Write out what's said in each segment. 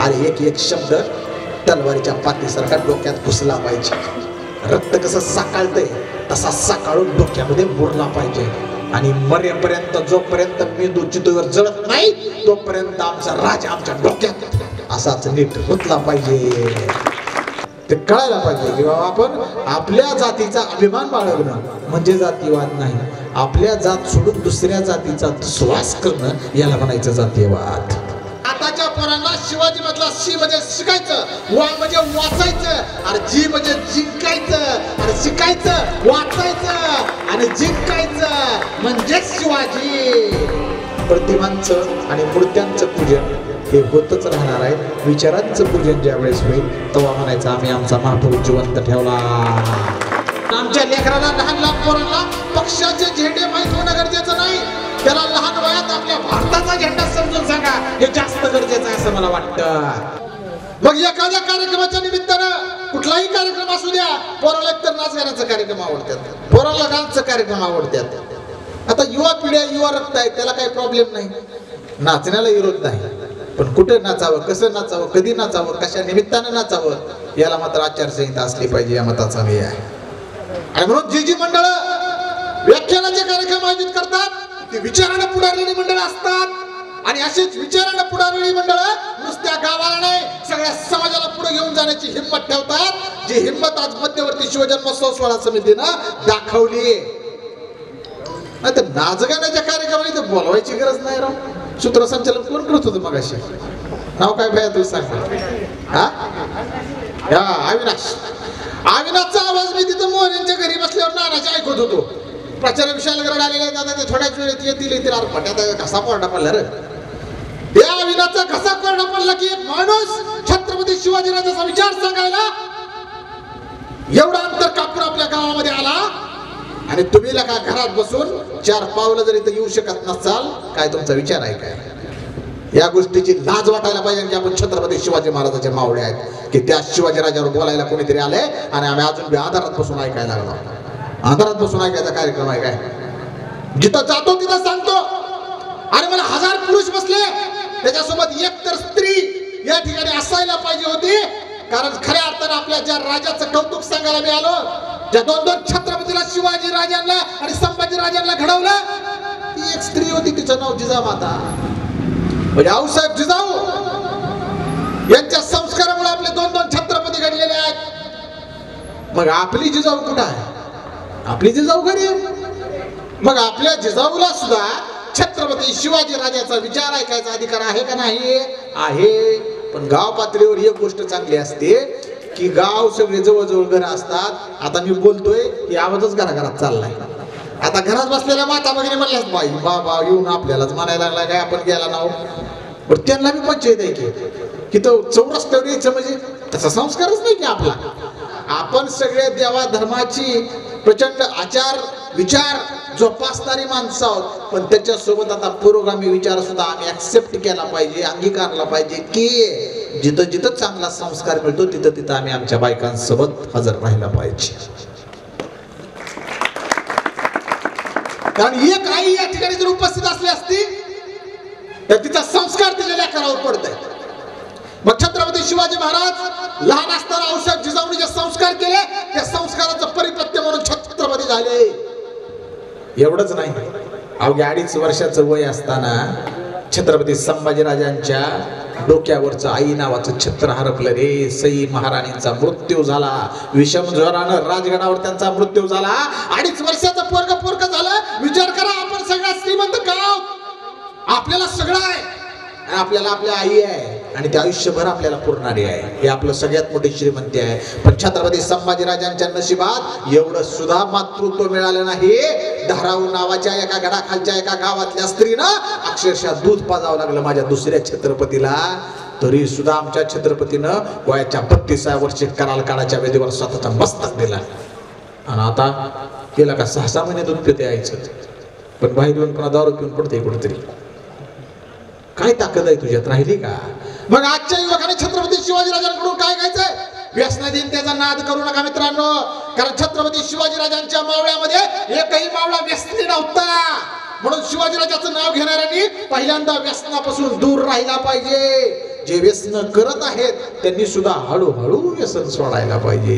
आणि एक एक शब्द तलवारीच्या पातीसारखा डोक्यात घुसला पाहिजे। रक्त कसं साकाळतंय तसा साकाळून डोक्यामध्ये मुरला पाहिजे आणि मरेपर्यंत जोपर्यंत मेंदू चितूवर जळत नाही तोपर्यंत आमचा राजा आमच्या डोक्यात असाच नीट रुतला पाहिजे। ते कळायला पाहिजे की बाबा आपण आपल्या जातीचा अभिमान बाळगणं म्हणजे जातीवाद नाही, आपल्या जात सोडून दुसऱ्या जातीचा दुस्वास करणं याला म्हणायचं जातीयवाद। आताच्या पोरांना शिवाजी मधला शी म्हणजे शिकायचं, वा म्हणजे वाचायचं, आणि जी म्हणजे जिंकायचं, आणि शिकायचं, वाचायचं आणि जिंकायचं म्हणजेच शिवाजी। प्रतिमांचं आणि मूर्त्यांचं पूजन हे होतच राहणार आहे। विचारांचं पूजन ज्या वेळेस होईल तेव्हा म्हणायचं आम्ही आमचा महापुरुष जिवंत ठेवला। आमच्या लेकराला लहान लहान पोरांना पक्षाचे झेंडे माहीत होणं गरजेचं नाही, त्याला लहान वयात आपल्या भारताचा झेंडा समजून सांगा हे जास्त गरजेचं आहे असं मला वाटतं। मग एखाद्या कार्यक्रमाच्या निमित्तानं कुठलाही कार्यक्रम असू द्या, पोराला एकतर नाच गाण्याचा कार्यक्रम आवडतात, पोराला डान्सचा कार्यक्रम आवडतात। आता युवा पिढ्या युवा रक्त आहे, त्याला काही प्रॉब्लेम नाही, नाचण्याला विरोध नाही, पण कुठे नाचावं, कसं नाचावं, कधी नाचावं, कशा निमित्तानं नाचावं याला मात्र आचारसंहिता असली पाहिजे, या मताचा मी आहे। आणि म्हणून जी जी मंडळ व्याख्यानाचे कार्यक्रम आयोजित करतात ती विचारानं पुढारलेली मंडळ असतात आणि अशीच विचारानं पुढारलेली मंडळ नुसत्या गावाला नाही सगळ्या समाजाला पुढे घेऊन जाण्याची हिंमत ठेवतात, जी हिंमत आज मध्यवर्ती शिवजन्मोत्सव सोहळा समितीनं दाखवली। आता नाचगाण्याच्या कार्यक्रमाला तर बोलवायची गरज नाही राव, सूत्रसंचालन कोण करत होतं मगाशी, नाव काय भैया तू सांग? हा अविनाश, अविनाशचा आवाज मी तिथं मोहन यांच्या घरी बसल्यावर नानाचे ऐकत होतो। प्रचार विशाल गरड आलेले दादा ते थोड्याच वेळेत येतील अरे पट्यात घसा कोरडा पडला रे। या अविनाशचा घसा कोरडा पडला की एक माणूस छत्रपती शिवाजीराजाचा विचार सांगायला एवढं अंतर कापून आपल्या गावामध्ये आला आणि तुम्ही का घरात बसून 4 पावलं जरी तर येऊ शकत नसाल, काय तुमचा विचार आहे काय? या गोष्टीची लाज वाटायला पाहिजे की आपण छत्रपती शिवाजी महाराजाचे मावळे आहेत की त्या शिवाजी राजावर बोलायला कोणीतरी आले आणि आम्ही अजून बी आधारात बसून ऐकायला लागलो। आधारात बसून ऐकायचा कार्यक्रम आहे काय? जिथं जातो तिथं सांगतो अरे मला 1000 पुरुष बसले त्याच्यासोबत एक तर स्त्री या ठिकाणी असायला पाहिजे होती, कारण खऱ्या अर्थानं आपल्या ज्या राजाचं कौतुक सांगायला मी आलो, ज्या 2 छत्रपतीला शिवाजी राजांना आणि संभाजी राजांना घडवलं ती एक स्त्री होती, तिचं नाव जिजामाता म्हणजे आऊसाहेब जिजाऊ। यांच्या संस्कारामुळे आपले 2 छत्रपती घडलेले आहेत। मग आपली जिजाऊ कुठं आहे? आपली जिजाऊ घरी आहे। मग आपल्या जिजाऊला सुद्धा छत्रपती शिवाजी राजाचा विचार ऐकायचा अधिकार आहे का नाही? आहे। पण गाव पातळीवर एक गोष्ट चांगली असते की गाव सगळे जवळजवळ घर असतात। आता मी बोलतोय की आवाजच घराघरात चाललाय, आता घरात बसलेल्या माता वगैरे म्हणल्यास बाई बाबा येऊन आपल्यालाच म्हणायला लागला काय आपण गेला नाव, पण त्यांना मी पंचायत आहे की तो चौरस्त्यावर यायचं म्हणजे तसा संस्कारच नाही की आपला। आपण सगळे देवा धर्माची प्रचंड आचार विचार जोपासणारी माणसं आहोत, पण त्याच्यासोबत आता पुरोगामी विचार सुद्धा आम्ही ऍक्सेप्ट केला पाहिजे, अंगीकारला पाहिजे की जिथं जिथं चांगला संस्कार मिळतो तिथं तिथं आम्ही आमच्या बायकांसोबत हजर राहायला पाहिजे। कारण एक आई या ठिकाणी जर उपस्थित असली असती तर तिचा संस्कार तिच्या लेकरावर पडतंय। मग छत्रपती शिवाजी महाराज लहान असताना आऊसाहेब जिजाऊने जे संस्कार केले त्या संस्काराचं परिपत्य म्हणून छत्रपती झाले। एवढंच नाही, अवघ्या 2.5 वर्षाचं वय असताना छत्रपती संभाजीराजांच्या डोक्यावरचं आई नावाचं छत्र हरपलं रे। सई महाराणींचा मृत्यू झाला, विषम ज्वरानं राजगडावर त्यांचा मृत्यू झाला। 2.5 वर्षाचं पोरग झालं। विचार करा, आपण सगळ्यात श्रीमंत गाव, आपल्याला सगळं आहे, आपल्याला आपल्या आई आहे आणि ते आयुष्यभर आपल्याला पुरणारी आहे, हे आपलं सगळ्यात मोठी श्रीमंती आहे। पण छत्रपती संभाजीराजांच्या नशिबात एवढं सुद्धा मातृत्व मिळालं नाही। धाराऊ नावाच्या एका गडाखालच्या एका गावातल्या स्त्रीनं अक्षरशः दूध पाजावं लागलं माझ्या दुसऱ्या छत्रपतीला, तरी सुद्धा आमच्या छत्रपतीनं वयाच्या 32व्या वर्षी कराल काळाच्या वेदीवर स्वतःचा मस्तक दिला। आणि आता गेला का 6-6 महिने दूध पिते यायचं, पण बाहेर येऊन पुन्हा दारू पिऊन पडते कुठेतरी। काय ताकद आहे तुझ्यात राहिली का? मग आजच्या युवकाने छत्रपती शिवाजीराजांकडून काय घ्यायचंय? व्यसनाधीन त्याचा नाद करू नका मित्रांनो, कारण छत्रपती शिवाजीराजांच्या मावळ्यामध्ये एकही मावळा व्यसनी नव्हता। म्हणून शिवाजीराजाचं नाव घेणाऱ्यांनी पहिल्यांदा व्यसनापासून दूर राहिला पाहिजे। जे व्यसन करत आहेत त्यांनी सुद्धा हळूहळू व्यसन सोडायला पाहिजे.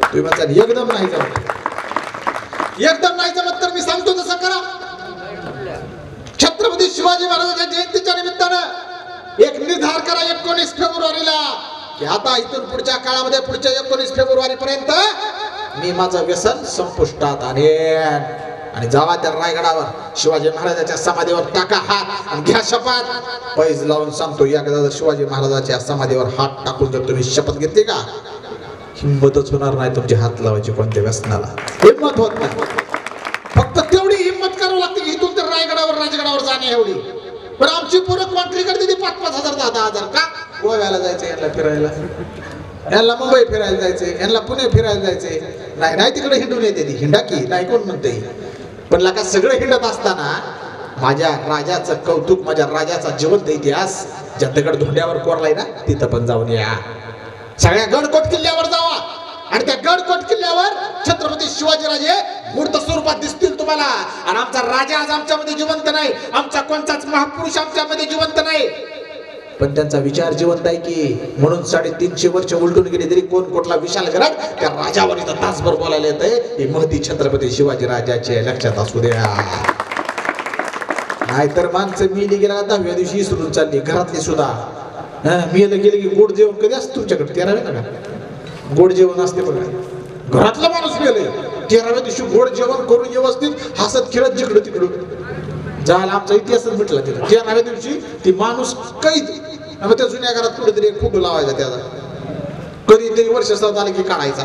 तुम्ही म्हणता एकदम नाही जमत, एकदम नाही जमत तर मी सांगतो तसं करा. छत्रपती शिवाजी महाराजांच्या जयंतीच्या निमित्तानं एक निर्धार करा 19 फेब्रुवारीला की आता इथून पुढच्या काळामध्ये पुढच्या 19 फेब्रुवारी पर्यंत मी माझं व्यसन संपुष्टात आणेन. आणि जावा त्या रायगडावर शिवाजी महाराजांच्या समाधीवर टाका हात आणि घ्या शपथ. पैज लावून सांगतो, एकदा जर शिवाजी महाराजांच्या समाधीवर हात टाकून जर तुम्ही शपथ घेतली का, हिंमतच होणार नाही तुमचे हात लावायची कोणत्या व्यसनाला. हिंमत होत नाही. फक्त तेवढी हिंमत करावं लागते की इथून तर राजगडावर जाणे एवढी. पण आमची पोरं कॉन्ट्री करते ती 5-5 हजार 10-10 हजार का. गोव्याला जायचं यांना फिरायला, यांना मुंबई फिरायला जायचे, यांना पुणे फिरायला जायचे. नाही नाही तिकडे हिंडून येते ती. हिंडा की नाही कोण म्हणते. पण लका सगळं हिंडत असताना माझ्या राजाचं कौतुक, माझ्या राजाचा जिवंत इतिहास ज्या दगड धोंड्यावर कोरलाय ना तिथं पण जाऊन या. सगळ्या गडकोट किल्ल्यावर जावा आणि त्या गडकोट किल्ल्यावर छत्रपती शिवाजीराजे मूर्त स्वरूपात दिसतील तुम्हाला. आणि आमचा राजा आज आमच्यामध्ये जिवंत नाही, आमचा कोणताच महापुरुष आमच्यामध्ये जिवंत नाही, पण त्यांचा विचार जिवंत आहे की. म्हणून 350 वर्ष उलटून गेली तरी कोण कुठला विशाल गराड त्या राजावर इथं तासभर बोलायला येतंय. ही महती छत्रपती शिवाजी राजाचे लक्षात असू द्या. नाहीतर माणसं मिली गेला 10व्या दिवशी विसरून चालली. घरातली सुद्धा मिलं गेले की गोड जेवण कधी असतं तुमच्याकडे 13व्या ना गोड जेवण असते बघा. घरातला माणूस गेले 13व्या दिवशी गोड जेवण करून व्यवस्थित हसत खेळत जिकडं तिकडं झाला. आमचा इतिहासच म्हटला तिला. 13व्या दिवशी ती माणूस कैद. त्या जुन्या घरात कुठेतरी एक फोटो लावायचा त्याचा, कधीतरी वर्ष आले की काढायचा.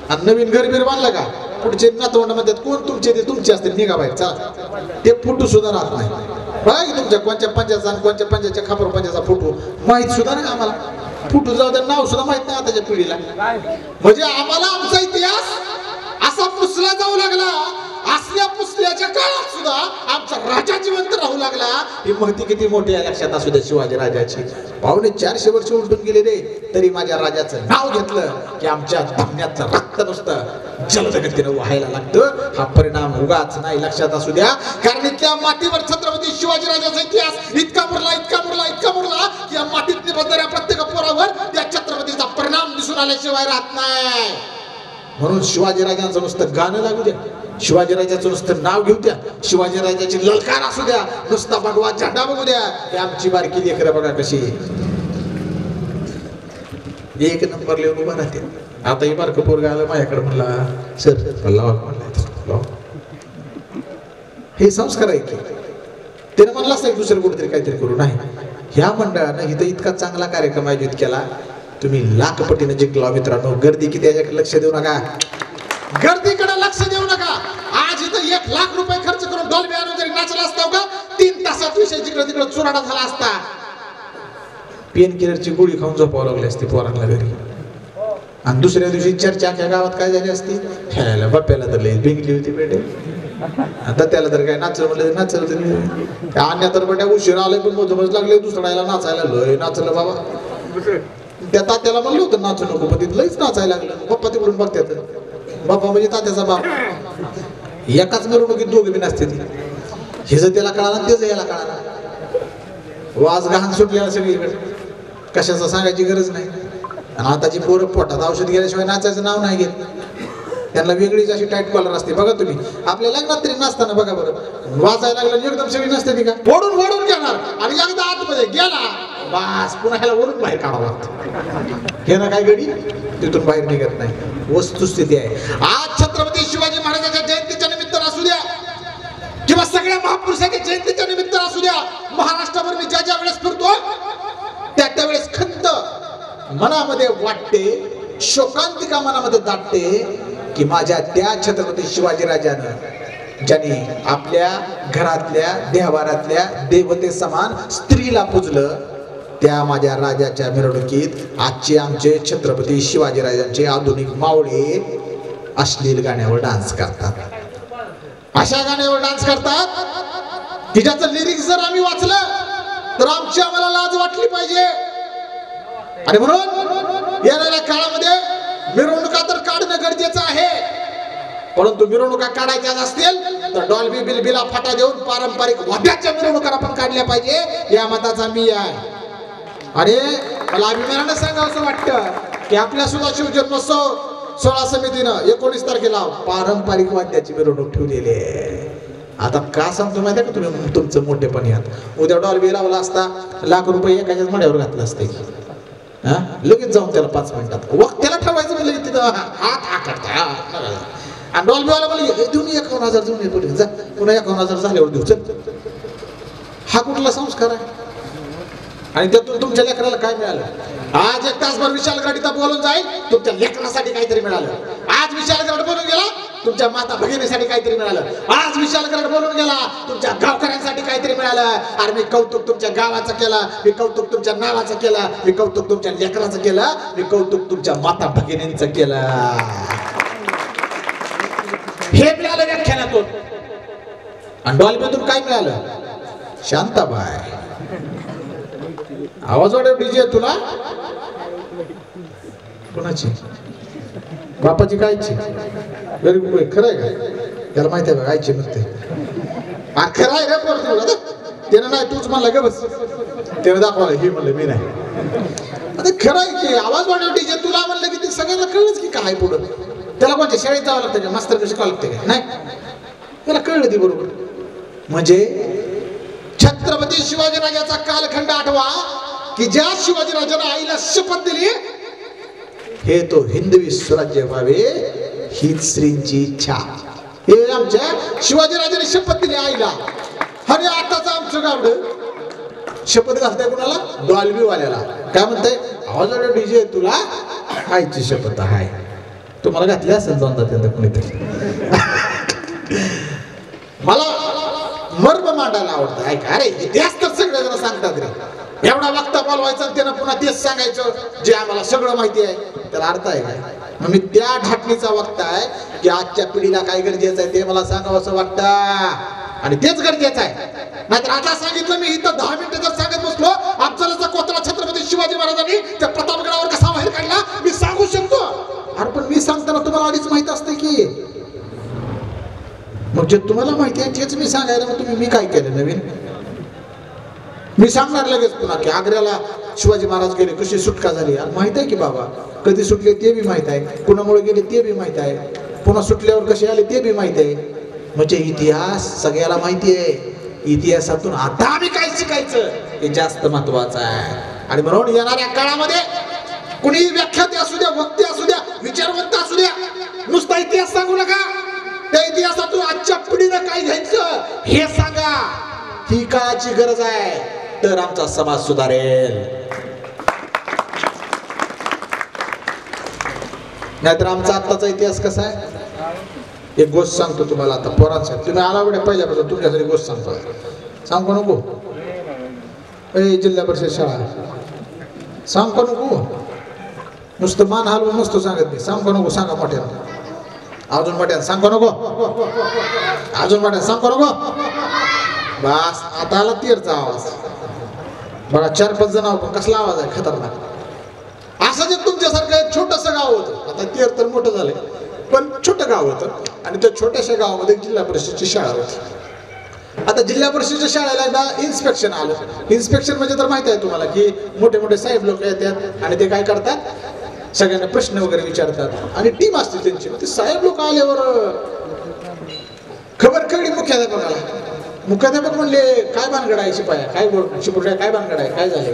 आणि नवीन घर बीर बांधलं का पुढचे नातवंड म्हणतात कोण तुमचे ते तुमचे असते निघा बाहेर चला. ते फोटो सुद्धा राहत नाही. बघा की तुमच्या कोणत्या पंचाचा आणि कोणत्या पंचाच्या खापर पंचाचा फोटो माहित सुद्धा नाही आम्हाला. फोटो जाऊ द्या, नाव सुद्धा माहित नाही आताच्या पिढीला. म्हणजे आम्हाला आमचा इतिहास असा पुसला जाऊ लागला. असल्या पुसल्याच्या काळात सुद्धा आमचा राजा जिवंत राहू लागला. ही महती किती मोठी आहे लक्षात असू द्या शिवाजी राजाची. 450 वर्ष उलटून गेले रे तरी माझ्या राजाचं नाव घेतलं की आमच्या धान्याचं रक्त नुसतं जलदगतीनं व्हायला लागतं. हा परिणाम उगाच नाही लक्षात असू द्या. कारण इथल्या मातीवर छत्रपती शिवाजी राजाचा इतिहास इतका मुरला की या मातीत निबंधणाऱ्या प्रत्येक पोरावर त्या छत्रपतीचा परिणाम दिसून आल्याशिवाय राहत नाही. म्हणून शिवाजी राजांचं नुसतं गाणं लागू द्या, शिवाजी राजाचं नुसतं नाव घेऊ द्या, शिवाजी राजाची ललकार असू द्या, नुसता भगवा झेंडा बघू द्या. ही आमची बारकी लेकरं बघा कशी एक नंबर लिहून उभा राहते. आता ही बारकं पोरगा आलं माझ्याकडे म्हणला सर म्हणला हे संस्कार आहे की. त्याने म्हणलं असं दुसरं कुठेतरी काहीतरी करू. नाही, ह्या मंडळानं इथं इतका चांगला कार्यक्रम आयोजित केला. तुम्ही लाखपटीने जिंकला मित्रांनो. गर्दी किती याच्याकडे लक्ष देऊ नका, गर्दीकडे लक्ष देऊ नका. आज इथं 1 लाख रुपये खर्च करून डॉल्बी आणून जरी नाचला असता का 3 तासात विषय जिकडे तिकडे चुराडा झाला असता. पेन किलरची गोळी खाऊन झोपावं लागली असती पोरांना घरी. आणि दुसऱ्या दिवशी चर्चा अख्या गावात काय झाली असती, ह्याला बाप्याला तर लई बिंगली होती बेटे. आता त्याला तर काय नाचलं म्हणलं नाचलं तरी अन्या तर बेट्या उशिरा आले पण मधूनच लागले दुसऱ्याला नाचायला. लय नाचलं बाबा. त्या तात्याला म्हणलं होतं नाचू नको पण तिथं लईच नाचायला लागलं. बाप्पा तिकडून बघतात. बाप्पा म्हणजे तात्याचा बाप. एकाच मिरवणुकीत दोघे बी नसते. हे जर त्याला कळाला तेच याला कळाला. वाज गहाण सुटलेला सगळीकडे, कशाचं सांगायची गरज नाही. आणि आताची पोरं पोटात औषध गेल्याशिवाय नाचायचं नाव नाही घेत. त्यांना वेगळीच अशी टाईट कॉलर असते. बघा तुम्ही आपल्या लग्नात तरी नाचताना बघा बरं वाजायला लागलं एकदम सगळी नसते ती का ओढून घेणार आणि एकदा आतमध्ये गेला बस पुन्हा ह्याला ओढून बाहेर काढावं लागतं. हे ना काय गडी तिथून बाहेर निघत नाही. वस्तुस्थिती आहे. आज छत्रपती शिवाजी महाराजांच्या जयंतीच्या निमित्तानं असू द्या किंवा सगळ्या महापुरुषांच्या जयंतीच्या निमित्तानं असू द्या, महाराष्ट्रावर मी ज्या वेळेस फिरतो त्यावेळेस खंत मनामध्ये वाटते, शोकांतिका मनामध्ये दाटते की माझ्या त्या छत्रपती शिवाजी राजानं ज्यांनी आपल्या घरातल्या देवारातल्या देवते समान स्त्रीला पूजलं त्या माझ्या राजाच्या मिरवणुकीत आजचे आमचे छत्रपती शिवाजी राजांचे आधुनिक मावळे अश्लील गाण्यावर डान्स करतात. अशा गाण्यावर डान्स करतात की ज्याचं लिरिक्स जर आम्ही वाचलं तर आमची आम्हाला लाज वाटली पाहिजे. आणि म्हणून येणाऱ्या काळामध्ये मिरवणुका तर काढणं गरजेचं आहे, परंतु मिरवणुका काढायच्या असतील तर डॉल्बी बिलबिला फाटा देऊन पारंपरिक वाद्याच्या मिरवणुका आपण काढल्या पाहिजे. या मताचा मी आहे. आणि मला अभिमानानं सांगावं असं वाटतं की आपल्या सुद्धा शिवजन्मोत्सव सोहळा समितीनं 19 तारखेला पारंपरिक वाद्याची मिरवणूक ठेवलेली आहे. आता का सांगतो माहिती आहे का तुम्ही तुमचं मोठेपण यात उद्या डॉल्बी लावला असता लाख रुपये एकाच्याच मड्यावर घातलं असते हा लगेच जाऊन त्याला 5 मिनिटात वक्त्याला ठेवायचं म्हणजे तिथं हात आकडता आणि डॉल्बीवाला मला देऊन 51,000 देऊन येतो जा पुन्हा 51,000 झाल्यावर देऊ चल. हा कुठला संस्कार आहे? आणि त्यातून तुमच्या लेकराला काय मिळालं? आज 1 तासभर विशाल गड बोलून जाईल तुमच्या लेकरासाठी काहीतरी मिळालं. आज विशाल गड बोलून गेला तुमच्या माता भगिनीसाठी काहीतरी मिळालं. आज विशाल गड बोलून गेला तुमच्या गावकऱ्यांसाठी काहीतरी मिळालं. अरे मी कौतुक तुमच्या गावाचं केलं, मी कौतुक तुमच्या नावाचं केलं, मी कौतुक तुमच्या लेकराचं केलं, मी कौतुक तुमच्या माता भगिनींचं केलं. हे मिळालं व्याख्यानातून. आणि डॉल्बीतून काय मिळालं? शांताबाई आवाज वाढव डीजे तुला कोणाची बापाची कायची गरीब खरं आहे का? त्याला माहिती आहे बघ आईची नसते खरं आहे रे पोर त्यानं नाही तूच म्हणला ग बस त्यानं दाखवलं हे म्हणलं मी नाही. आता खरं आहे की आवाज वाढव डीजे तुला म्हणलं की ते सगळ्यांना कळलंच की काय पुढं. त्याला कोणत्या शाळेत जावं लागतं का मास्तर कशी शिकावं लागते का? नाही त्याला कळलं ती बरोबर. म्हणजे छत्रपती शिवाजीराजाचा कालखंड आठवा की ज्या शिवाजीराजाने आईला शपथ दिली हे तो हिंदवी स्वराज्य व्हावे हीच श्रींची इच्छा. हे आमच्या शिवाजीराजाने शपथ दिली आईला. आणि आताच आमचं गावड शपथ घालताय कुणाला? डॉल्बी वाल्याला. काय म्हणताय? आवाज डीजे तुला आईची शपथ आहे. तुम्हाला घातली असेल दोनदा त्यांना कुणीतरी. मला मर्म मांडायला आवडतं. ऐका अरे इतिहास तर सगळे जण सांगतात रे. एवढा वक्ता बोलवायचा त्यानं पुन्हा तेच सांगायचं जे आम्हाला सगळं माहिती आहे. त्याला अर्थ आहे काय? मग मी त्या ढाटणीचा वक्ता आहे की आजच्या पिढीला काय गरजेचं आहे ते मला सांगावं असं वाटतं. आणि तेच गरजेचं आहे. नाहीतर आता सांगितलं मी इथं 10 मिनिटं जर सांगत बसलो अफजलचा कोतरा छत्रपती शिवाजी महाराजांनी त्या प्रतापगडावर कसा बाहेर काढला मी सांगू शकतो. अरे पण मी सांगताना तुम्हाला आधीच माहित असते की मग जे तुम्हाला माहिती आहे तेच मी सांगायला मग तुम्ही मी काय केलं नवीन? मी सांगणार लगेच पुन्हा की आग्र्याला शिवाजी महाराज गेले कशी सुटका झाली. माहित आहे की बाबा कधी सुटले ते बी माहित आहे, कुणामुळे गेले ते बी माहित आहे, पुन्हा सुटल्यावर कसे आले ते बी माहित आहे. म्हणजे इतिहास सगळ्याला माहिती आहे. इतिहासातून आता आम्ही काय शिकायचं हे जास्त महत्वाचं आहे. आणि म्हणून येणाऱ्या काळामध्ये कुणी व्याख्याते असू द्या, वक्ते असू द्या, विचारवंत असू द्या, नुसता इतिहास सांगू नका. त्या इतिहासातून आजच्या पिढीनं काय घ्यायचं हे सांगा. ही काळाची गरज आहे. तर आमचा समाज सुधारेल. नाहीतर आमचा आत्ताचा इतिहास कसा आहे? एक गोष्ट सांगतो तुम्हाला आता पोरांचा. तुम्ही आला वेळा पहिल्यापासून तुमच्यासाठी गोष्ट सांगतो. सांगू नको? जिल्हा परिषद शाळा सांगू नको? नुसतं मान हलवून नसतो सांगत मी. सांगू नको? सांगा मोठ्यानं. अजून मोठ्यानं सांगू नको? अजून मोठ्यानं सांगू नको? बस आता आला तीरचा आवाज बघा. 4-5 जण पण कसला आवाज आहे खतरनाक. असं जे तुमच्यासारखं एक छोटंसं गाव होतं. आता तीर तर मोठं झालंय पण छोटं गाव होतं. आणि त्या छोट्याशा गावामध्ये जिल्हा परिषदची शाळा होती. आता जिल्हा परिषदेच्या शाळेला एकदा इन्स्पेक्शन आलं. इन्स्पेक्शन म्हणजे तर माहिती आहे तुम्हाला की मोठे मोठे साहेब लोक येतात आणि ते काय करतात सगळ्यांना प्रश्न वगैरे विचारतात आणि टीम असते त्यांची. ते साहेब लोक आल्यावर खबर कळली मुख्याध्यापकाला. मुख्याध्यापक म्हणले काय भानगड आहे शिपाया? काय शिपाया काय भानगड आहे? काय झाले?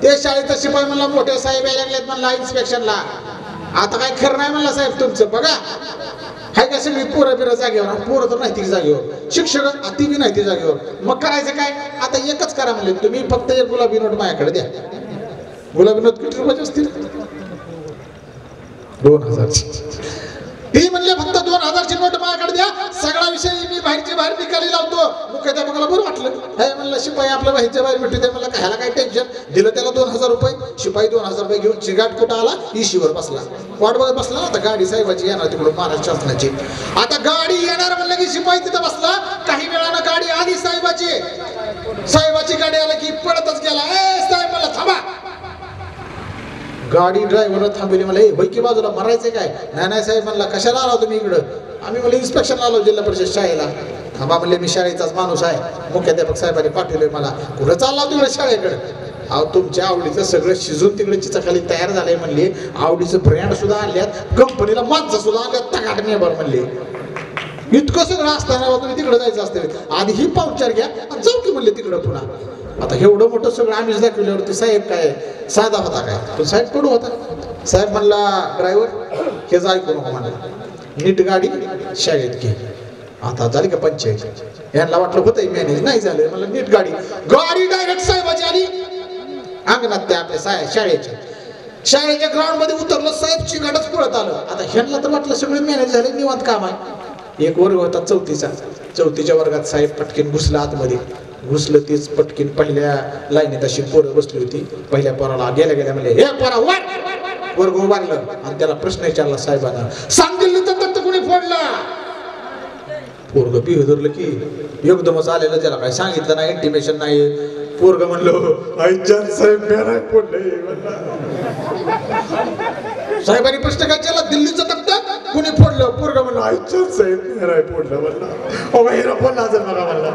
ते शाळेचा शिपाई म्हणला मोठे साहेब यायला लागलेत म्हणला इन्स्पेक्शनला. आता काय खरं नाही म्हणला साहेब तुमचं. बघा हाय का सगळी पोरं बिरं जागेवर. पोरं तर नाही ती जागेवर, शिक्षक ती बी नाही ती जागेवर. मग करायचं काय? आता एकच करा म्हणले तुम्ही फक्त एक गुलाबी नोट माझ्याकडे द्या. गुलाबी नोट किती रुपयाची असतील? 2000ची. ती म्हणले फक्त 2000ची नोट माझ्याकडे द्या. सगळा विषय मी बाहेर निकाली लावतो. मुख्याध्यापकाला बरं वाटलं. हे म्हणलं शिपाई आपल्या बाहेरच्या बाहेर भेटू दे. म्हणलं ह्याला काय टेन्शन. दिलं त्याला 2000 रुपये. शिपाई 2000 रुपये घेऊन चिगाट कुठं आला? इशीवर बसला. वाट बघत बसला. आता गाडी साहेबाची येणार तिकडून महाराष्ट्र शासनाची. आता गाडी येणार म्हणलं की शिपाई तिथं बसला. काही वेळानं गाडी आली साहेबाची. साहेबाची गाडी आली की पळतच गेला. साहेब मला थांबा. गाडी ड्रायव्हर थांबवली. मला की बाजूला मरायचंय काय? नाही साहेब म्हणला कशाला आला तुम्ही इकडं? आम्ही म्हणलं इन्स्पेक्शन आलो जिल्हा परिषद शाळेला. थांबा म्हणले मी शाळेचाच माणूस आहे. मुख्याध्यापक साहेबांनी पाठवले मला. कुठं चालला तिकडे शाळेकडे? अहो तुमच्या आवडीचं सगळं शिजून तिकडे चिचाखाली तयार झालंय म्हणले, आवडीचं ब्रँड सुद्धा आणल्यात, कंपनीला माणसं सुद्धा आणल्यात, तगाट नेबर म्हणले. इतकं सगळं असताना तुम्ही तिकडे जायचं असतं, आधी ही पाहुणचार घ्या आणि जाऊ की म्हणले तिकडं पुन्हा. आता एवढं मोठं सगळं आम्हीच दाखवल्यावरती साहेब काय साधा होता काय, पण साहेब कडू होता. साहेब म्हणला ड्रायव्हर हेच ऐकू नको म्हणला, नीट गाडी शाळेत घे. आता झाली का पंचायत, यांना वाटलं होतं मॅनेज, नाही झालं. मला नीट गाडी डायरेक्ट साहेबाची आली अंगणात त्या आपल्या शाळेच्या ग्राउंड मध्ये उतरलं, साहेबची गाडच पळत आलं. आता ह्यांना तर वाटलं सगळं मॅनेज झालं, निवांत काम आहे. एक वर्ग होता चौथीच्या वर्गात, साहेब पटकीन घुसला आतमध्ये, घुसलं तेच पटकीन पहिल्या लाईनीत अशी पोरं बसली होती. पहिल्या पोराला गेल्या म्हणजे हे पोरा वर्ग उभारलं आणि त्याला प्रश्न विचारला साहेबांना, सांगितलं तर कोणी फोडला. पोरग बिहदरलं की एकदमच आलेलं, त्याला काय सांगितलं नाही, इंटिमेशन नाही. पोरग म्हणलं आईच्या साहेब मी फोडलंय. साहेबांनी प्रश्न काय केला, दिल्लीचं तक्ता कोणी फोडलं. पोरग म्हणलं आईच्या साहेब मी फोडलं. म्हणलं फोडला असेल बघा म्हणला.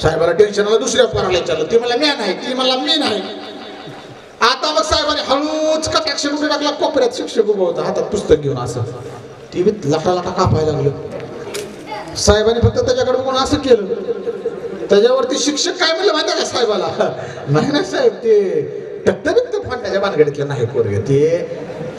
साहेबाला टेन्शन आलं, दुसऱ्या पोराला विचारलं, ती मला मी नाही, ती मला मी नाही. आता मग साहेबांनी हळूच कटाक्षण उडे टाकला, कोपऱ्यात शिक्षक उभा होता हातात पुस्तक घेऊन, असं ती लाटा कापायला लागलं. साहेबांनी फक्त त्याच्याकडे बघून असं केलं. त्याच्यावरती शिक्षक काय म्हणलं माहिती का साहेबाला, नाही साहेब ते टक्क फाटण्याच्या भानगडीतलं नाही पोरग, ते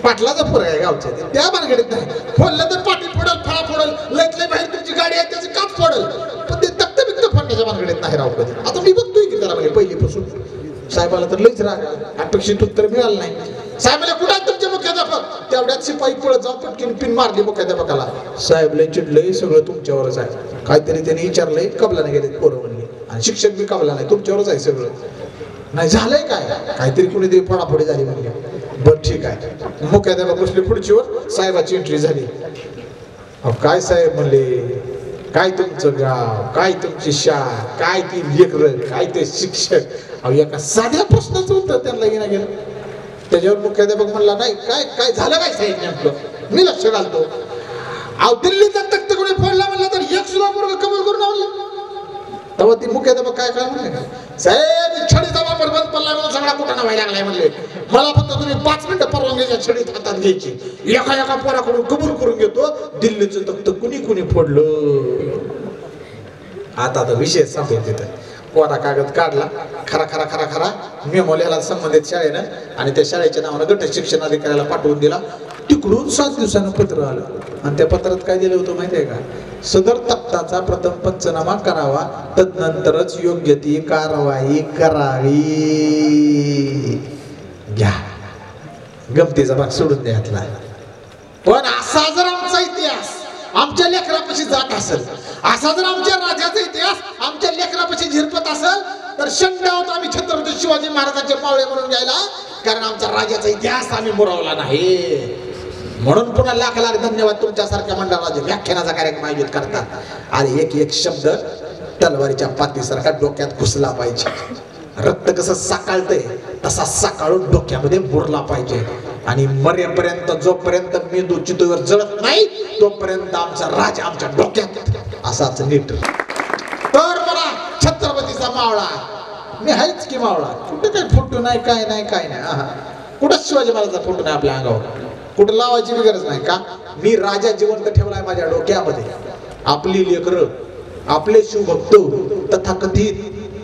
पाटलाचं पोरग आहे गावच्या, त्या भानगडीत नाही. फोडलं तर पाठी फोडल, फळा फोडल, लयतले बाहेर तुमची गाडी आहे त्याची काच फोडल, पण ते टक्क फाटण्याच्या भानगडीत नाही राव कधी. आता मी बघतोय की त्याला म्हणजे पहिलीपासून. साहेबाला तर लईच राग, अपेक्षित उत्तर मिळालं नाही. साहेबाला कुठं आहे तुमचे मुख्याध्यापक, तेवढ्यात शिपाई पळत जाऊन पटकीन पिन मारली मुख्याध्यापकाला. साहेब लय चिडलंय, सगळं तुमच्यावरच आहे. काहीतरी त्यांनी विचारलंय, कबला नाही गेले पोरं म्हणले, आणि शिक्षक बी कबला नाही, तुमच्यावरच आहे सगळं. नाही झालंय काय, काहीतरी कुणीतरी फोडाफोडी झाली म्हणले. बरं ठीक आहे. मुख्याध्यापक बसले खुर्चीवर, साहेबाची एंट्री झाली. अहो काय साहेब म्हणले, काय तुमचं गाव, काय तुमची शाळा, काय ती लेकरं, काय ते शिक्षक. अहो एका साध्या प्रश्नाचं उत्तर त्यांना घेणं गेलं. त्याच्यावर मुख्याध्यापक म्हणला नाही काय काय झालं काय साहेब नेमकं, मी लक्ष घालतो. अहो दिल्लीचा तख्त कोणी फोडला म्हणलं तर एक सुद्धा पोरग कबूल करून आणलं. तेव्हा ती मुख्याध्यापक काय म्हणले का, साहेब छडीचा वापर बंद पडला म्हणून सगळा कुठं व्हायला लागलाय म्हणले. मला फक्त तुम्ही 5 मिनिटं परवानगीच्या छडीत हातात घ्यायची, एका पोराकडून कबूल करून घेतो दिल्लीचं तख्त कुणी फोडलं. आता तर विषय संपला तिथं. कोरा कागद काढला, खरा मेमोल्याला संबंधित शाळेनं, आणि त्या शाळेच्या नावानं गट शिक्षण अधिकाऱ्याला पाठवून दिला. तिकडून 7 दिवसानं पत्र आलं, आणि त्या पत्रात काय दिलं होतं माहिती आहे का, सदर तक्ताचा प्रथम पंचनामा करावा, तदनंतरच योग्य ती कारवाई करावी. घ्या गमतीचा भाग सोडून द्यायला. पण असा जर आमचा इतिहास आमच्या लेकरापाशी जात असेल, असा जर आमच्या राजाचा इतिहास आमच्या लेकरापाशी झिरपत असेल, तर शंका आहोत आम्ही छत्रपती शिवाजी महाराजांचे मावळे म्हणून घ्यायला, कारण आमचा राजाचा इतिहास आम्ही मुरवला नाही. म्हणून पुन्हा लाख धन्यवाद तुमच्यासारख्या मंडळाला जे व्याख्यानाचा कार्यक्रम आयोजित करतात. आणि एक शब्द तलवारीच्या पातीसारखा डोक्यात घुसला पाहिजे. रक्त कसं साकाळतंय तसा साकाळून डोक्यामध्ये मुरला पाहिजे. आणि मरेपर्यंत जोपर्यंत मेंदू चितूवर जळत नाही तोपर्यंत आमचा राजा आमच्या डोक्यात असाच नीट. तर मला छत्रपतीचा मावळा मी आहेच की मावळा. कुठे काही फोटो नाही, काय नाही. कुठं शिवाजी महाराजांचा फोटो नाही आपल्या अंगावर, कुठं लावायची गरज नाही. का मी राजा जिवंत ठेवलाय माझ्या डोक्यामध्ये. आपली लेकरं, आपले शिवभक्त तथाकथित